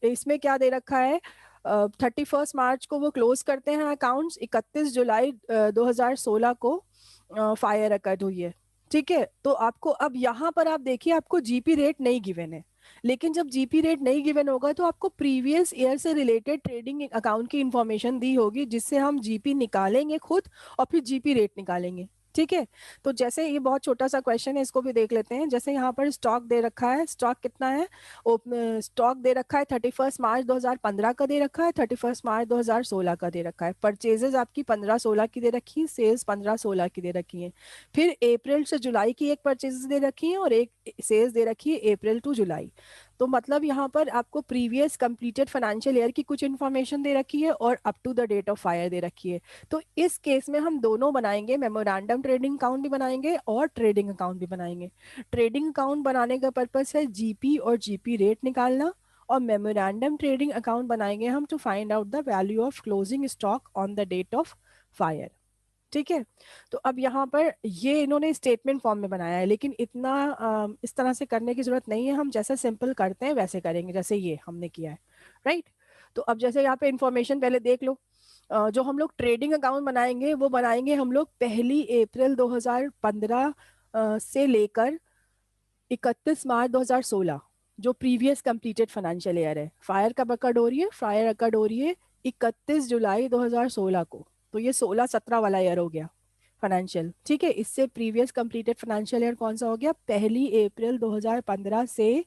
इसमें क्या दे रखा है, 31 मार्च को वो क्लोज करते हैं अकाउंट्स, 31 जुलाई 2016 को फायर अकर्ड हुई है। ठीक है, तो आपको अब यहाँ पर आप देखिए आपको जीपी रेट नहीं गिवन है, लेकिन जब जीपी रेट नहीं गिवन होगा तो आपको प्रीवियस ईयर से रिलेटेड ट्रेडिंग अकाउंट की इंफॉर्मेशन दी होगी, जिससे हम जीपी निकालेंगे खुद और फिर जीपी रेट निकालेंगे। ठीक है, तो जैसे ये बहुत छोटा सा क्वेश्चन है, इसको भी देख लेते हैं। जैसे यहाँ पर स्टॉक दे रखा है, स्टॉक कितना है, स्टॉक दे रखा है 31 मार्च 2015 का दे रखा है, 31 मार्च 2016 का दे रखा है। परचेजेस आपकी 15-16 की दे रखी है, सेल्स 15-16 की दे रखी है। फिर अप्रैल से जुलाई की एक परचेजेस दे रखी है और एक सेल्स दे रखी है अप्रैल टू जुलाई। तो मतलब यहाँ पर आपको प्रीवियस कंप्लीटेड फाइनेंशियल ईयर की कुछ इन्फॉर्मेशन दे रखी है और up to the date of fire दे रखी है। तो इस केस में हम दोनों बनाएंगे, मेमोरेंडम ट्रेडिंग अकाउंट भी बनाएंगे और ट्रेडिंग अकाउंट भी बनाएंगे। ट्रेडिंग अकाउंट बनाने का पर्पस है जीपी और जीपी रेट निकालना, और मेमोरेंडम ट्रेडिंग अकाउंट बनाएंगे हम to find out the value of closing stock on the date of fire. ठीक है, तो अब यहाँ पर ये इन्होंने स्टेटमेंट फॉर्म में बनाया है, लेकिन इतना इस तरह से करने की जरूरत नहीं है, हम जैसा सिंपल करते हैं वैसे करेंगे जैसे ये हमने किया है, राइट। तो अब जैसे यहाँ पे इंफॉर्मेशन पहले देख लो, जो हम लोग ट्रेडिंग अकाउंट बनाएंगे वो बनाएंगे हम लोग 1 अप्रैल 2015 से लेकर 31 मार्च 2016, जो प्रीवियस कंप्लीटेड फाइनेंशियल ईयर है। फायर कब अकर्ड हो रही है, फायर अकर्ड हो रही है 31 जुलाई 2016 को, तो ये 16-17 वाला ईयर हो गया फाइनेंशियल। ठीक है, इससे प्रीवियस कंप्लीटेड फाइनेंशियल ईयर कौन सा हो गया, 1 अप्रैल 2015 से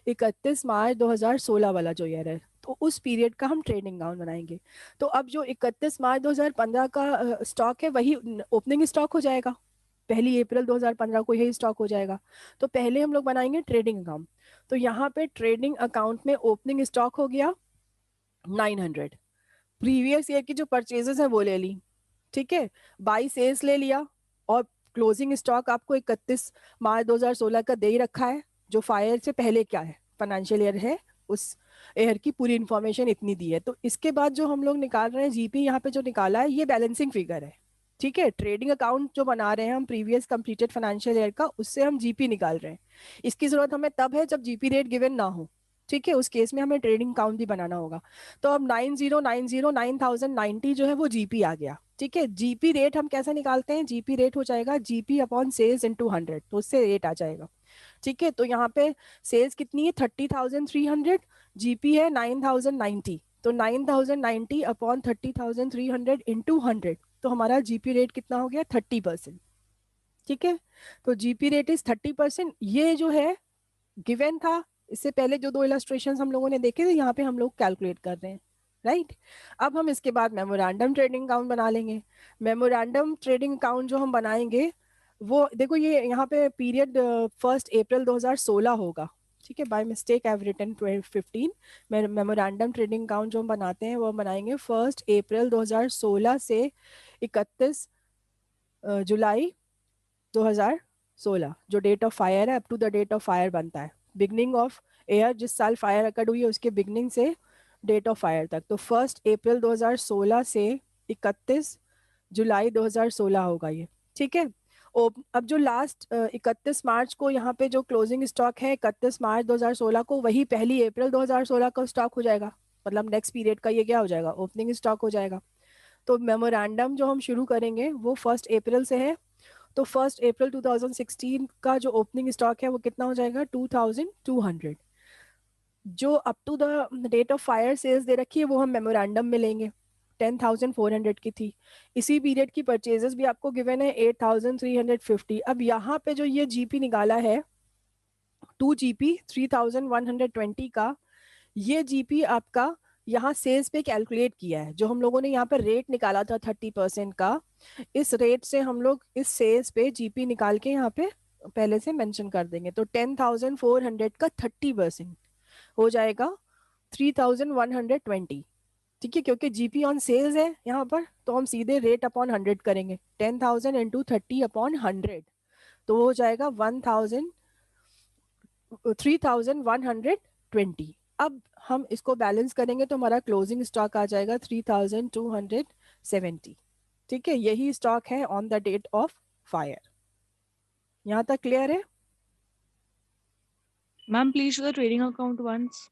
31 मार्च 2016 वाला जो ईयर है, तो उस पीरियड का हम ट्रेडिंग अकाउंट बनाएंगे। तो अब जो 31 मार्च 2015 का स्टॉक है वही ओपनिंग स्टॉक हो जाएगा, 1 अप्रैल 2015 को यही स्टॉक हो जाएगा। तो पहले हम लोग बनाएंगे ट्रेडिंग अकाउंट। तो यहाँ पे ट्रेडिंग अकाउंट में ओपनिंग स्टॉक हो गया 900, प्रीवियस ईयर की जो परचेजेस है वो ले ली, ठीक है, बाई सेल्स ले लिया, और क्लोजिंग स्टॉक आपको 31 मार्च 2016 का दे ही रखा है, जो फायर से पहले क्या है फाइनेंशियल ईयर है उस एयर की पूरी इंफॉर्मेशन इतनी दी है। तो इसके बाद जो हम लोग निकाल रहे हैं जीपी, यहाँ पे जो निकाला है ये बैलेंसिंग फिगर है, ठीक है। ट्रेडिंग अकाउंट जो बना रहे हैं हम प्रीवियस कंप्लीटेड फाइनेंशियल ईयर का, उससे हम जीपी निकाल रहे हैं। इसकी जरूरत हमें तब है जब जीपी रेट गिवन ना हो, ठीक है। उस केस में हमें ट्रेडिंग अकाउंट भी बनाना होगा। तो अब 9090 जो है वो जीपी आ गया, ठीक है। जीपी रेट हम कैसे निकालते हैं, जीपी रेट हो जाएगा जीपी अपॉन सेल्स इंटू 100, तो उससे रेट आ जाएगा, ठीक है। तो यहाँ पे सेल्स कितनी है 30,300, जीपी है 9090, तो 9090 अपॉन 30,300 इंटू 100, तो हमारा जीपी रेट कितना हो गया 30%, ठीक है। तो जीपी रेट इज 30%। ये जो है गिवन था, इससे पहले जो 2 इलस्ट्रेशन हम लोगों ने देखे थे, यहाँ पे हम लोग कैलकुलेट कर रहे हैं, राइट। अब हम इसके बाद मेमोरेंडम ट्रेडिंग अकाउंट बना लेंगे। मेमोरेंडम ट्रेडिंग अकाउंट जो हम बनाएंगे वो देखो, ये यहाँ पे पीरियड 1 अप्रैल 2016 होगा, ठीक है। By mistake I have written 2015। Memorandum trading account जो हम बनाते हैं वो बनाएंगे 1 अप्रैल 2016 से 31 जुलाई 2016, जो डेट ऑफ फायर है, up to the date of fire बनता है। बिगनिंग ऑफ एयर, जिस साल फायर अकर्ड हुई है उसके बिगनिंग से डेट ऑफ फायर तक, तो 1 अप्रैल 2016 से 31 जुलाई 2016 होगा ये, ठीक है। अब जो लास्ट 31 मार्च को यहाँ पे जो क्लोजिंग स्टॉक है 31 मार्च 2016 को, वही 1 अप्रैल 2016 का स्टॉक हो जाएगा। मतलब नेक्स्ट पीरियड का ये क्या हो जाएगा, ओपनिंग स्टॉक हो जाएगा। तो मेमोरेंडम जो हम शुरू करेंगे वो 1 अप्रैल से है, तो 1 अप्रैल 2016 का जो ओपनिंग स्टॉक है वो कितना हो जाएगा 2200। जो up to the date of fire sales दे रखी है वो हम मेमोरेंडम में लेंगे, 10,400 की थी। इसी पीरियड की परचेजेस भी आपको गिवन है 8,350। अब यहाँ पे जो ये जीपी निकाला है 2 GP 3,120 का, ये जीपी आपका यहाँ सेल्स पे कैलकुलेट किया है। जो हम लोगों ने यहाँ पर रेट निकाला था 30% का, इस रेट से हम लोग इस सेल्स पे जीपी निकाल के यहाँ पे पहले से मेंशन कर देंगे। तो 10,400 का 30% हो जाएगा 3,120, ठीक है। क्योंकि जीपी ऑन सेल्स है यहाँ पर, तो हम सीधे रेट अपॉन 100 करेंगे, 10,000 इंटू 30 अपॉन 100, तो वो हो जाएगा 3,120। अब हम इसको बैलेंस करेंगे तो हमारा क्लोजिंग स्टॉक आ जाएगा 3,270, ठीक है। यही स्टॉक है on the date of fire. यहाँ तक क्लियर है? Ma'am please show the trading account once.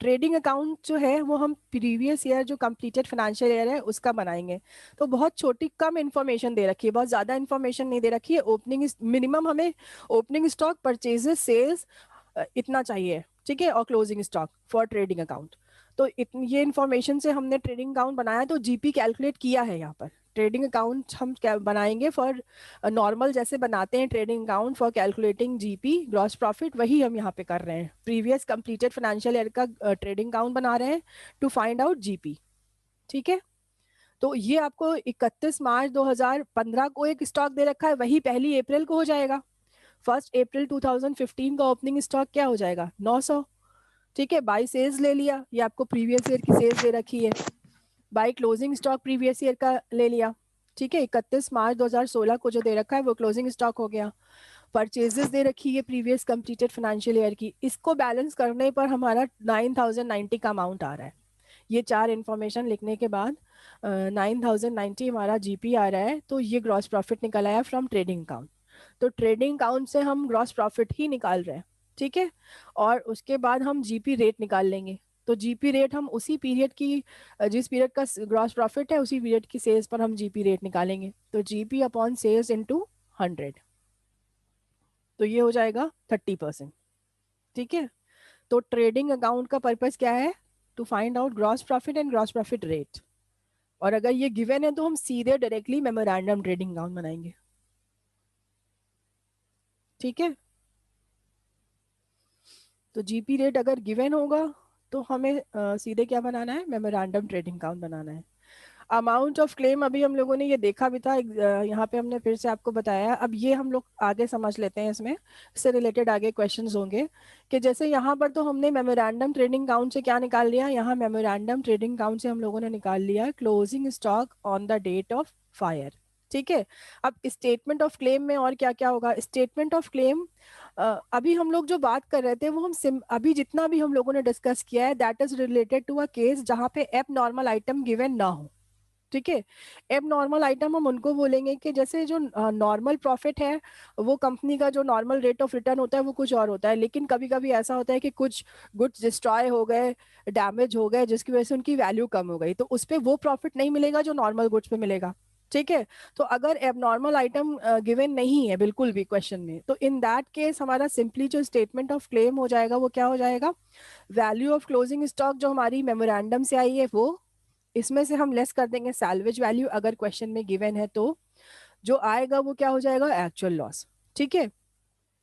Trading account जो है वो हम प्रीवियस ईयर जो कंप्लीटेड फाइनेंशियल ईयर है उसका बनाएंगे। तो बहुत छोटी कम इन्फॉर्मेशन दे रखी है, बहुत ज़्यादा इन्फॉर्मेशन नहीं दे रखी है। ओपनिंग मिनिमम हमें ओपनिंग स्टॉक, परचेजेस, सेल्स इतना चाहिए, ठीक है, और closing stock for trading account. तो ये इन्फॉर्मेशन से हमने ट्रेडिंग अकाउंट बनाया, तो जीपी कैलकुलेट किया है यहाँ पर। ट्रेडिंग अकाउंट हम क्या बनाएंगे फॉर नॉर्मल, जैसे बनाते हैं trading account for calculating GP gross profit, वही हम यहाँ पे कर रहे हैं। प्रीवियस कंप्लीटेड फाइनेंशियल ईयर का ट्रेडिंग अकाउंट बना रहे हैं टू फाइंड आउट जीपी, ठीक है। तो ये आपको 31 मार्च 2015 को एक स्टॉक दे रखा है, वही 1 अप्रैल को हो जाएगा। 1 अप्रैल 2015 का ओपनिंग स्टॉक क्या हो जाएगा 900, ठीक है। बाई सेल्स ले लिया, ये आपको प्रीवियस ईयर की सेल्स दे रखी है। By closing stock previous year का ले लिया, ठीक है। 31 मार्च 2016 को जो दे रखा है वो क्लोजिंग स्टॉक हो गया। परचेजेस दे रखी है प्रीवियस कंप्लीटेड फाइनेंशियल ईयर की, इसको बैलेंस करने पर हमारा 9,090 का अमाउंट आ रहा है। ये 4 इन्फॉर्मेशन लिखने के बाद 9,090 हमारा जीपी आ रहा है। तो ये ग्रॉस प्रॉफिट निकल आया फ्रॉम ट्रेडिंग अकाउंट। तो ट्रेडिंग अकाउंट से हम ग्रॉस प्रॉफिट ही निकाल रहे हैं, ठीक है। और उसके बाद हम जीपी रेट निकाल लेंगे। तो जीपी रेट हम उसी पीरियड की, जिस पीरियड का ग्रॉस प्रॉफिट है उसी पीरियड की सेल्स पर हम जीपी रेट निकालेंगे। तो जीपी अपॉन सेल्स इंटू 100, तो ये हो जाएगा 30%, ठीक है। तो ट्रेडिंग अकाउंट का पर्पस क्या है, to find out gross profit and gross profit rate. और अगर ये गिवन है तो हम सीधे डायरेक्टली मेमोरेंडम ट्रेडिंग अकाउंट बनाएंगे, ठीक है। तो जीपी रेट अगर गिवन होगा तो हमें सीधे क्या बनाना है, मेमोरेंडम ट्रेडिंग अकाउंट बनाना है। अमाउंट ऑफ क्लेम अभी हम लोगों ने ये देखा भी था, यहाँ पे हमने फिर से आपको बताया। अब ये हम लोग आगे समझ लेते हैं, इसमें इससे रिलेटेड आगे क्वेश्चंस होंगे कि जैसे यहाँ पर तो हमने मेमोरेंडम ट्रेडिंग अकाउंट से क्या निकाल लिया, यहाँ मेमोरेंडम ट्रेडिंग अकाउंट से हम लोगों ने निकाल लिया closing stock on the date of fire, ठीक है। अब स्टेटमेंट ऑफ क्लेम में और क्या क्या होगा? स्टेटमेंट ऑफ क्लेम, अभी हम लोग जो बात कर रहे थे वो अभी जितना भी हम लोगों ने डिस्कस किया है that is related to a case जहां पे एब नॉर्मल आइटम गिवन ना हो। ठीक है। एब नॉर्मल आइटम हम उनको बोलेंगे कि जैसे जो नॉर्मल प्रॉफिट है, वो कंपनी का जो नॉर्मल रेट ऑफ रिटर्न होता है वो कुछ और होता है, लेकिन कभी कभी ऐसा होता है कि कुछ गुड्स डिस्ट्रॉय हो गए, डैमेज हो गए, जिसकी वजह से उनकी वैल्यू कम हो गई, तो उस पर वो प्रॉफिट नहीं मिलेगा जो नॉर्मल गुड्स पे मिलेगा। ठीक है। तो अगर एबनॉर्मल आइटम गिवन नहीं है बिल्कुल भी क्वेश्चन में, तो इन दैट केस हमारा सिंपली जो स्टेटमेंट ऑफ क्लेम हो जाएगा वो क्या हो जाएगा? वैल्यू ऑफ क्लोजिंग स्टॉक जो हमारी मेमोरेंडम से आई है वो, इसमें से हम लेस कर देंगे सैल्वेज वैल्यू अगर क्वेश्चन में गिवन है, तो जो आएगा वो क्या हो जाएगा? Actual loss. ठीक है।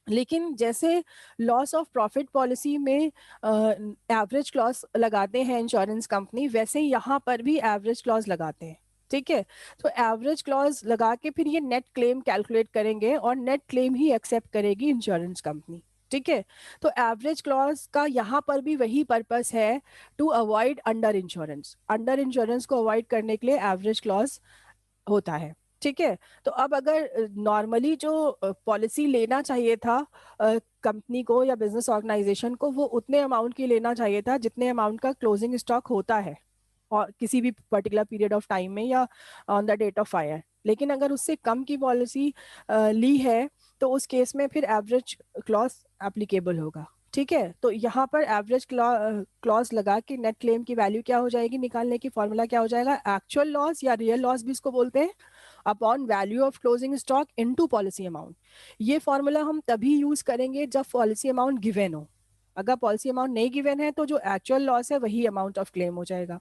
लेकिन जैसे लॉस ऑफ प्रॉफिट पॉलिसी में एवरेज क्लॉज लगाते हैं इंश्योरेंस कंपनी, वैसे यहाँ पर भी एवरेज क्लॉज लगाते हैं। ठीक है। तो एवरेज क्लॉज लगा के फिर ये नेट क्लेम कैलकुलेट करेंगे और नेट क्लेम ही एक्सेप्ट करेगी इंश्योरेंस कंपनी। ठीक है। तो एवरेज क्लॉज का यहाँ पर भी वही पर्पस है, to avoid under insurance. Under insurance को अवॉइड करने के लिए एवरेज क्लॉज होता है। ठीक है। तो अब अगर नॉर्मली जो पॉलिसी लेना चाहिए था कंपनी को या बिजनेस ऑर्गेनाइजेशन को, वो उतने अमाउंट की लेना चाहिए था जितने अमाउंट का क्लोजिंग स्टॉक होता है और किसी भी पर्टिकुलर पीरियड ऑफ टाइम में या on the date of fire. लेकिन अगर उससे कम की पॉलिसी ली है तो उस केस में फिर एवरेज क्लॉज एप्लीकेबल होगा। ठीक है। तो यहाँ पर एवरेज क्लॉज लगा के नेट क्लेम की वैल्यू क्या हो जाएगी निकालने की फॉर्मूला क्या हो जाएगा? एक्चुअल लॉस या रियल लॉस भी इसको बोलते हैं, upon value of closing stock into policy amount. ये फॉर्मूला हम तभी यूज करेंगे जब पॉलिसी अमाउंट गिवन हो। अगर पॉलिसी अमाउंट नहीं गिवन है तो जो एक्चुअल लॉस है वही अमाउंट ऑफ क्लेम हो जाएगा।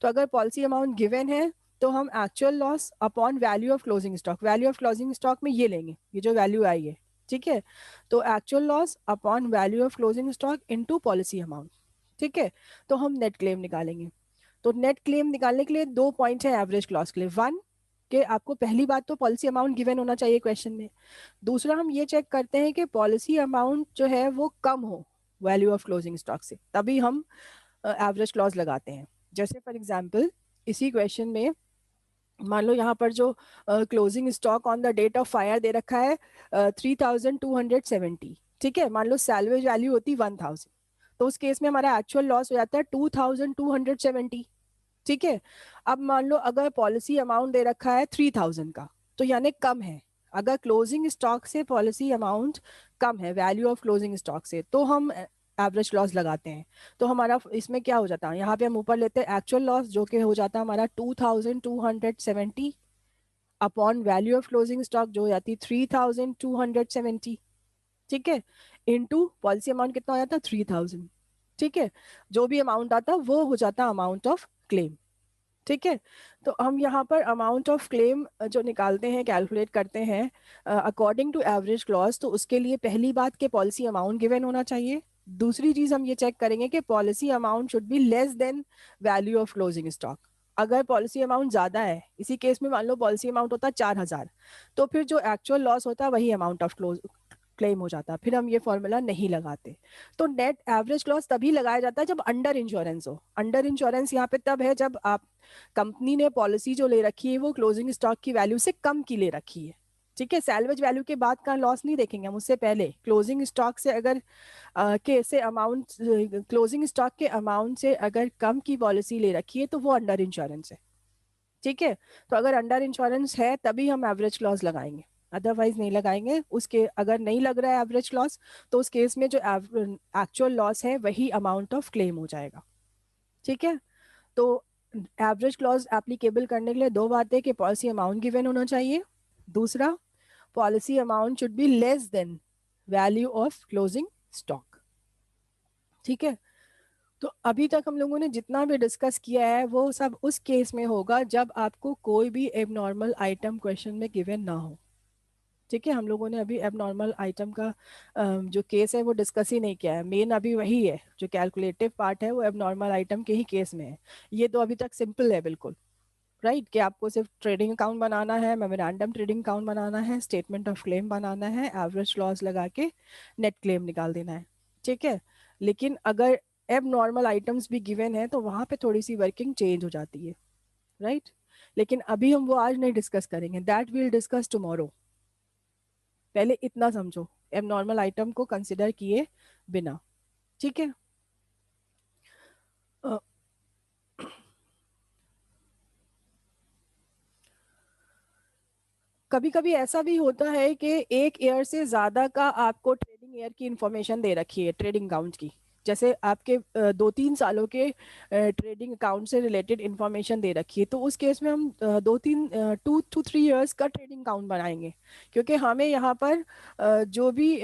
तो अगर पॉलिसी अमाउंट गिवन है तो हम actual loss upon value of closing stock, value of closing stock में ये लेंगे, ये जो वैल्यू आई है। ठीक है। तो actual loss upon value of closing stock into policy amount. ठीक है। तो हम नेट क्लेम निकालेंगे। तो नेट क्लेम निकालने के लिए 2 पॉइंट है एवरेज क्लॉज के लिए। वन, कि आपको पहली बात तो पॉलिसी अमाउंट गिवन होना चाहिए क्वेश्चन में। दूसरा, हम ये चेक करते हैं कि पॉलिसी अमाउंट जो है वो कम हो वैल्यू ऑफ क्लोजिंग स्टॉक से, तभी हम एवरेज क्लॉज लगाते हैं। जैसे फॉर एग्जांपल इसी क्वेश्चन में मान लो यहाँ पर जो closing stock on the date of fire दे रखा है 3270। ठीक है। मान लो सैलवेज वैल्यू होती 1000, तो उस केस में हमारा एक्चुअल लॉस हो जाता है 2270। ठीक है। अब मान लो अगर पॉलिसी अमाउंट दे रखा है 3000 का, तो यानी कम है। अगर क्लोजिंग स्टॉक से पॉलिसी अमाउंट कम है वैल्यू ऑफ क्लोजिंग स्टॉक से, तो हम एवरेज लॉस लगाते हैं। तो हमारा इसमें क्या हो जाता है, यहाँ पे हम ऊपर लेते हैं एक्चुअल लॉस जो कि हो जाता है हमारा 2270 upon value of closing stock जो हो जाती है 3270। ठीक है। इनटू पॉलिसी अमाउंट कितना हो जाता है 3000। ठीक है। जो भी अमाउंट आता वो हो जाता अमाउंट ऑफ क्लेम। ठीक है। तो हम यहाँ पर अमाउंट ऑफ क्लेम जो निकालते हैं, कैलकुलेट करते हैं अकॉर्डिंग टू एवरेज क्लॉज, तो उसके लिए पहली बात के पॉलिसी अमाउंट गिवन होना चाहिए। दूसरी चीज हम ये चेक करेंगे कि policy amount should be less than value of closing stock. अगर पॉलिसी अमाउंट ज्यादा है, इसी केस में मान लो पॉलिसी अमाउंट होता है 4000, तो फिर जो एक्चुअल लॉस होता है वही अमाउंट ऑफ क्लेम हो जाता है, फिर हम ये फॉर्मूला नहीं लगाते। तो नेट एवरेज लॉस तभी लगाया जाता है जब अंडर इंश्योरेंस हो। अंडर इंश्योरेंस यहाँ पे तब है जब आप कंपनी ने पॉलिसी जो ले रखी है वो क्लोजिंग स्टॉक की वैल्यू से कम की ले रखी है। ठीक है। सैल्वेज वैल्यू के बाद का लॉस नहीं देखेंगे हम, उससे पहले क्लोजिंग स्टॉक से अगर के से अमाउंट, क्लोजिंग स्टॉक के अमाउंट से अगर कम की पॉलिसी ले रखी है तो वो अंडर इंश्योरेंस है। ठीक है। तो अगर अंडर इंश्योरेंस है तभी हम एवरेज क्लॉज लगाएंगे, अदरवाइज नहीं लगाएंगे। उसके अगर नहीं लग रहा है एवरेज क्लॉज, तो उस केस में जो एक्चुअल लॉस है वही अमाउंट ऑफ क्लेम हो जाएगा। ठीक है। तो एवरेज क्लॉज एप्लीकेबल करने के लिए 2 बातें कि पॉलिसी अमाउंट गिवन होना चाहिए, दूसरा policy amount should be less than value of closing stock. ठीक है। तो अभी तक हम लोगों ने जितना भी डिस्कस किया है वो सब उस केस में होगा जब आपको कोई भी एबनॉर्मल आइटम क्वेश्चन में गिवन ना हो। ठीक है। हम लोगों ने अभी एबनॉर्मल आइटम का जो केस है वो डिस्कस ही नहीं किया है। मेन अभी वही है, जो कैलकुलेटिव पार्ट है वो एबनॉर्मल आइटम के ही केस में है। ये तो अभी तक सिंपल है बिल्कुल, राइट, कि आपको सिर्फ ट्रेडिंग अकाउंट बनाना है, मेमोरेंडम ट्रेडिंग अकाउंट बनाना है, स्टेटमेंट ऑफ क्लेम बनाना है, एवरेज लॉस लगा के नेट क्लेम निकाल देना है। ठीक है। लेकिन अगर एब नॉर्मल आइटम्स भी गिवन है तो वहां पे थोड़ी सी वर्किंग चेंज हो जाती है, राइट। लेकिन अभी हम वो आज नहीं डिस्कस करेंगे, दैट विल डिस्कस टुमारो। पहले इतना समझो, एबनॉर्मल आइटम को कंसिडर किए बिना, ठीक है। कभी कभी ऐसा भी होता है कि एक ईयर से ज्यादा का आपको ट्रेडिंग ईयर की इंफॉर्मेशन दे रखी है, ट्रेडिंग अकाउंट की, जैसे आपके 2-3 सालों के ट्रेडिंग अकाउंट से रिलेटेड इंफॉर्मेशन दे रखी है, तो उस केस में हम 2-3 का ट्रेडिंग अकाउंट बनाएंगे, क्योंकि हमें यहाँ पर जो भी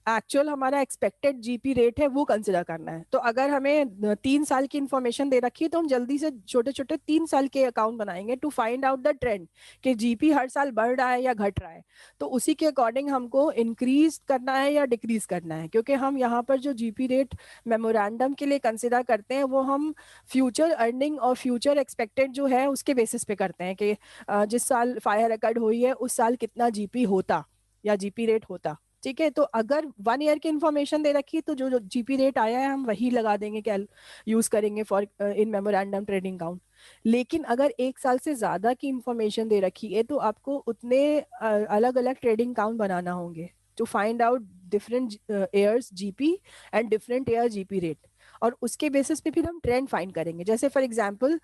एक्चुअल हमारा एक्सपेक्टेड जीपी रेट है वो कंसिडर करना है। तो अगर हमें 3 साल की इंफॉर्मेशन दे रखी है तो हम जल्दी से छोटे छोटे 3 साल के अकाउंट बनाएंगे to find out the trend कि जीपी हर साल बढ़ रहा है या घट रहा है, तो उसी के अकॉर्डिंग हमको इंक्रीज करना है या डिक्रीज करना है। क्योंकि हम यहाँ पर जो जीपी रेट मेमोरेंडम के लिए कंसिडर करते हैं वो हम फ्यूचर अर्निंग और फ्यूचर एक्सपेक्टेड जो है उसके बेसिस पे करते हैं कि जिस साल फायर अकर्ड हुई है उस साल कितना जीपी होता या जीपी रेट होता, ठीक है। तो अगर 1 ईयर की इंफॉर्मेशन दे रखी है तो जो जो जीपी रेट आया है हम वही लगा देंगे, कैल यूज करेंगे for in memorandum trading account. लेकिन अगर 1 साल से ज्यादा की इंफॉर्मेशन दे रखी है तो आपको उतने अलग अलग ट्रेडिंग अकाउंट बनाना होंगे to find out different years GP and different year GP rate, और उसके बेसिस पे फिर हम ट्रेंड फाइंड करेंगे। जैसे फॉर एग्जांपल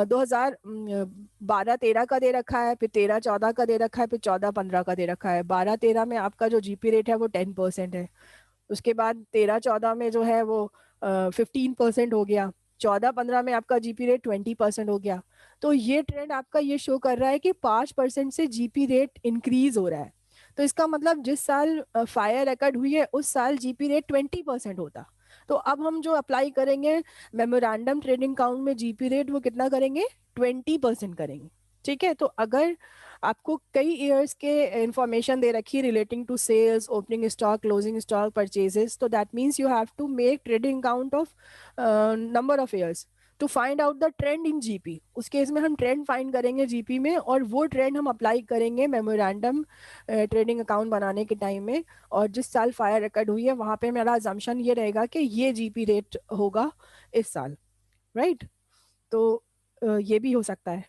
2012-13 का दे रखा है, फिर 13-14 का दे रखा है, फिर 14-15 का दे रखा है। 12-13 में आपका जो जीपी रेट है वो 10% है, उसके बाद 13-14 में जो है वो 15% हो गया, 14-15 में आपका जीपी रेट 20% हो गया। तो ये ट्रेंड आपका ये शो कर रहा है कि 5% से जीपी रेट इंक्रीज हो रहा है। तो इसका मतलब जिस साल फायर अकर्ड हुई है उस साल जीपी रेट 20% होता। तो अब हम जो अप्लाई करेंगे मेमोरेंडम ट्रेडिंग अकाउंट में जीपी रेट वो कितना करेंगे, 20% करेंगे, ठीक है। तो अगर आपको कई ईयर्स के इंफॉर्मेशन दे रखी है relating to sales, opening stock, closing stock, purchases, तो that means you have to make trading account of number of years to find out the trend in GP. उस केस में हम ट्रेंड फाइंड करेंगे GP में, और वो trend हम apply करेंगे मेमोरेंडम ट्रेडिंग अकाउंट बनाने के टाइम में। और जिस साल फायर अकर्ड हुई है वहां पे मेरा अजम्पशन ये रहेगा कि ये जीपी रेट होगा इस साल, राइट। तो ये भी हो सकता है,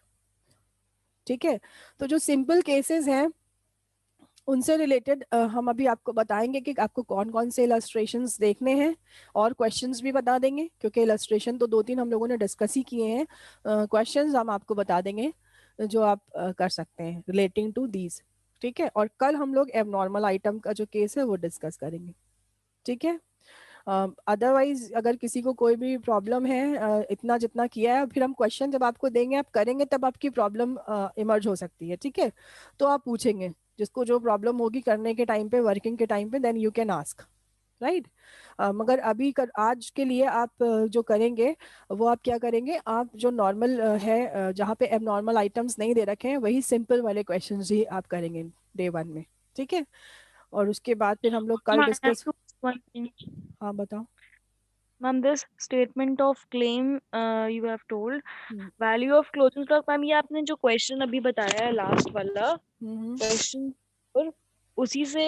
ठीक है। तो जो सिंपल केसेस हैं उनसे रिलेटेड हम अभी आपको बताएंगे कि आपको कौन कौन से इलस्ट्रेशंस देखने हैं, और क्वेश्चंस भी बता देंगे, क्योंकि इलस्ट्रेशन तो 2-3 हम लोगों ने डिस्कस ही किए हैं। क्वेश्चंस हम आपको बता देंगे जो आप कर सकते हैं रिलेटिंग टू दीज, ठीक है। और कल हम लोग एबनॉर्मल आइटम का जो केस है वो डिस्कस करेंगे, ठीक है। अदरवाइज अगर किसी को कोई भी प्रॉब्लम है, इतना जितना किया है, फिर हम क्वेश्चन जब आपको देंगे आप करेंगे तब आपकी प्रॉब्लम इमर्ज हो सकती है, ठीक है। तो आप पूछेंगे जिसको जो प्रॉब्लम होगी करने के टाइम पे, वर्किंग के टाइम पे, then you can ask, right. मगर अभी आज के लिए आप जो करेंगे वो आप क्या करेंगे, आप जो नॉर्मल है जहाँ पे एबनॉर्मल आइटम्स नहीं दे रखे हैं वही सिंपल वाले क्वेश्चन ही आप करेंगे डे 1 में, ठीक है। और उसके बाद फिर हम लोग कल डिस्कस, हाँ बताओ। Ma'am this statement of claim you have told hmm, value of closing stock. Ma'am ये आपने जो क्वेश्चन अभी बताया है लास्ट वाला हम्म। क्वेश्चन, और उसी से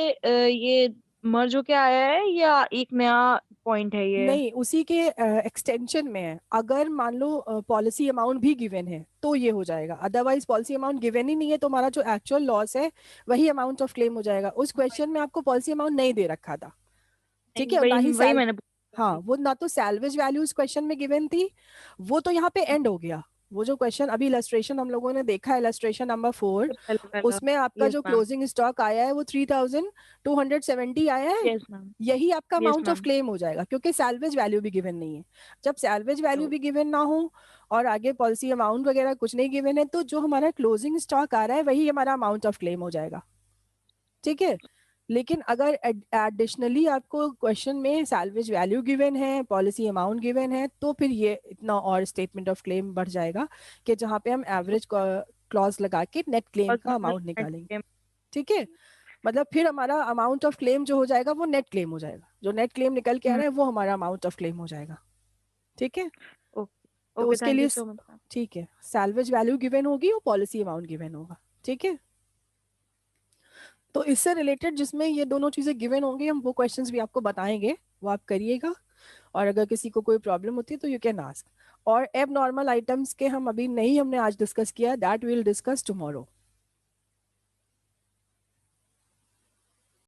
ये मर्ज होके आया है या एक नया पॉइंट है ये? नहीं, उसी के एक्सटेंशन में है। अगर मान लो पॉलिसी अमाउंट भी गिवन है तो ये हो जाएगा, अदरवाइज पॉलिसी अमाउंट गिवन ही नहीं है तो हमारा जो एक्चुअल लॉस है वही अमाउंट ऑफ क्लेम हो जाएगा। उस क्वेश्चन में आपको पॉलिसी अमाउंट नहीं दे रखा था, ठीक है, और ना वही ही वही मैंने हाँ, वो ना तो सैल्वेज वैल्यू इस क्वेश्चन में गिवन थी, वो तो यहाँ पे एंड हो गया। वो जो क्वेश्चन अभी इलस्ट्रेशन हम लोगों ने देखा है, इलस्ट्रेशन नंबर 4, वाला। उसमें आपका यस जो मैम, क्लोजिंग स्टॉक आया है वो 3270 आया है, यस मैम, यही आपका yes amount of ma'am. Claim हो जाएगा, क्योंकि सैल्वेज वैल्यू भी गिवन नहीं है। जब सैल्वेज वैल्यू भी गिवन ना हो और आगे पॉलिसी अमाउंट वगैरह कुछ नहीं गिवन है तो जो हमारा क्लोजिंग स्टॉक आ रहा है वही हमारा अमाउंट ऑफ क्लेम हो जाएगा, ठीक है। लेकिन अगर एडिशनली आपको क्वेश्चन में सैल्वेज वैल्यू गिवन है, पॉलिसी अमाउंट गिवन है, तो फिर ये इतना और स्टेटमेंट ऑफ क्लेम बढ़ जाएगा कि जहाँ पे हम एवरेज क्लॉज लगा के नेट क्लेम का अमाउंट निकालेंगे, ठीक है। मतलब फिर हमारा अमाउंट ऑफ क्लेम जो हो जाएगा वो नेट क्लेम हो जाएगा, जो नेट क्लेम निकल के आ रहा है वो हमारा अमाउंट ऑफ क्लेम हो जाएगा, ठीक है। तो ओके, उसके थैंक लिए यू सो मच मैम। ठीक है, सैल्वेज वैल्यू गिवन होगी और पॉलिसी अमाउंट गिवन होगा, ठीक है। तो इससे रिलेटेड जिसमें ये दोनों चीजें गिवन होंगी हम वो क्वेश्चंस भी आपको बताएंगे, वो आप करिएगा। और अगर किसी को कोई प्रॉब्लम होती है तो यू कैन आस्क। और एब नॉर्मल आइटम्स के हम अभी नहीं हमने आज डिस्कस किया, दैट विल डिस्कस टुमारो.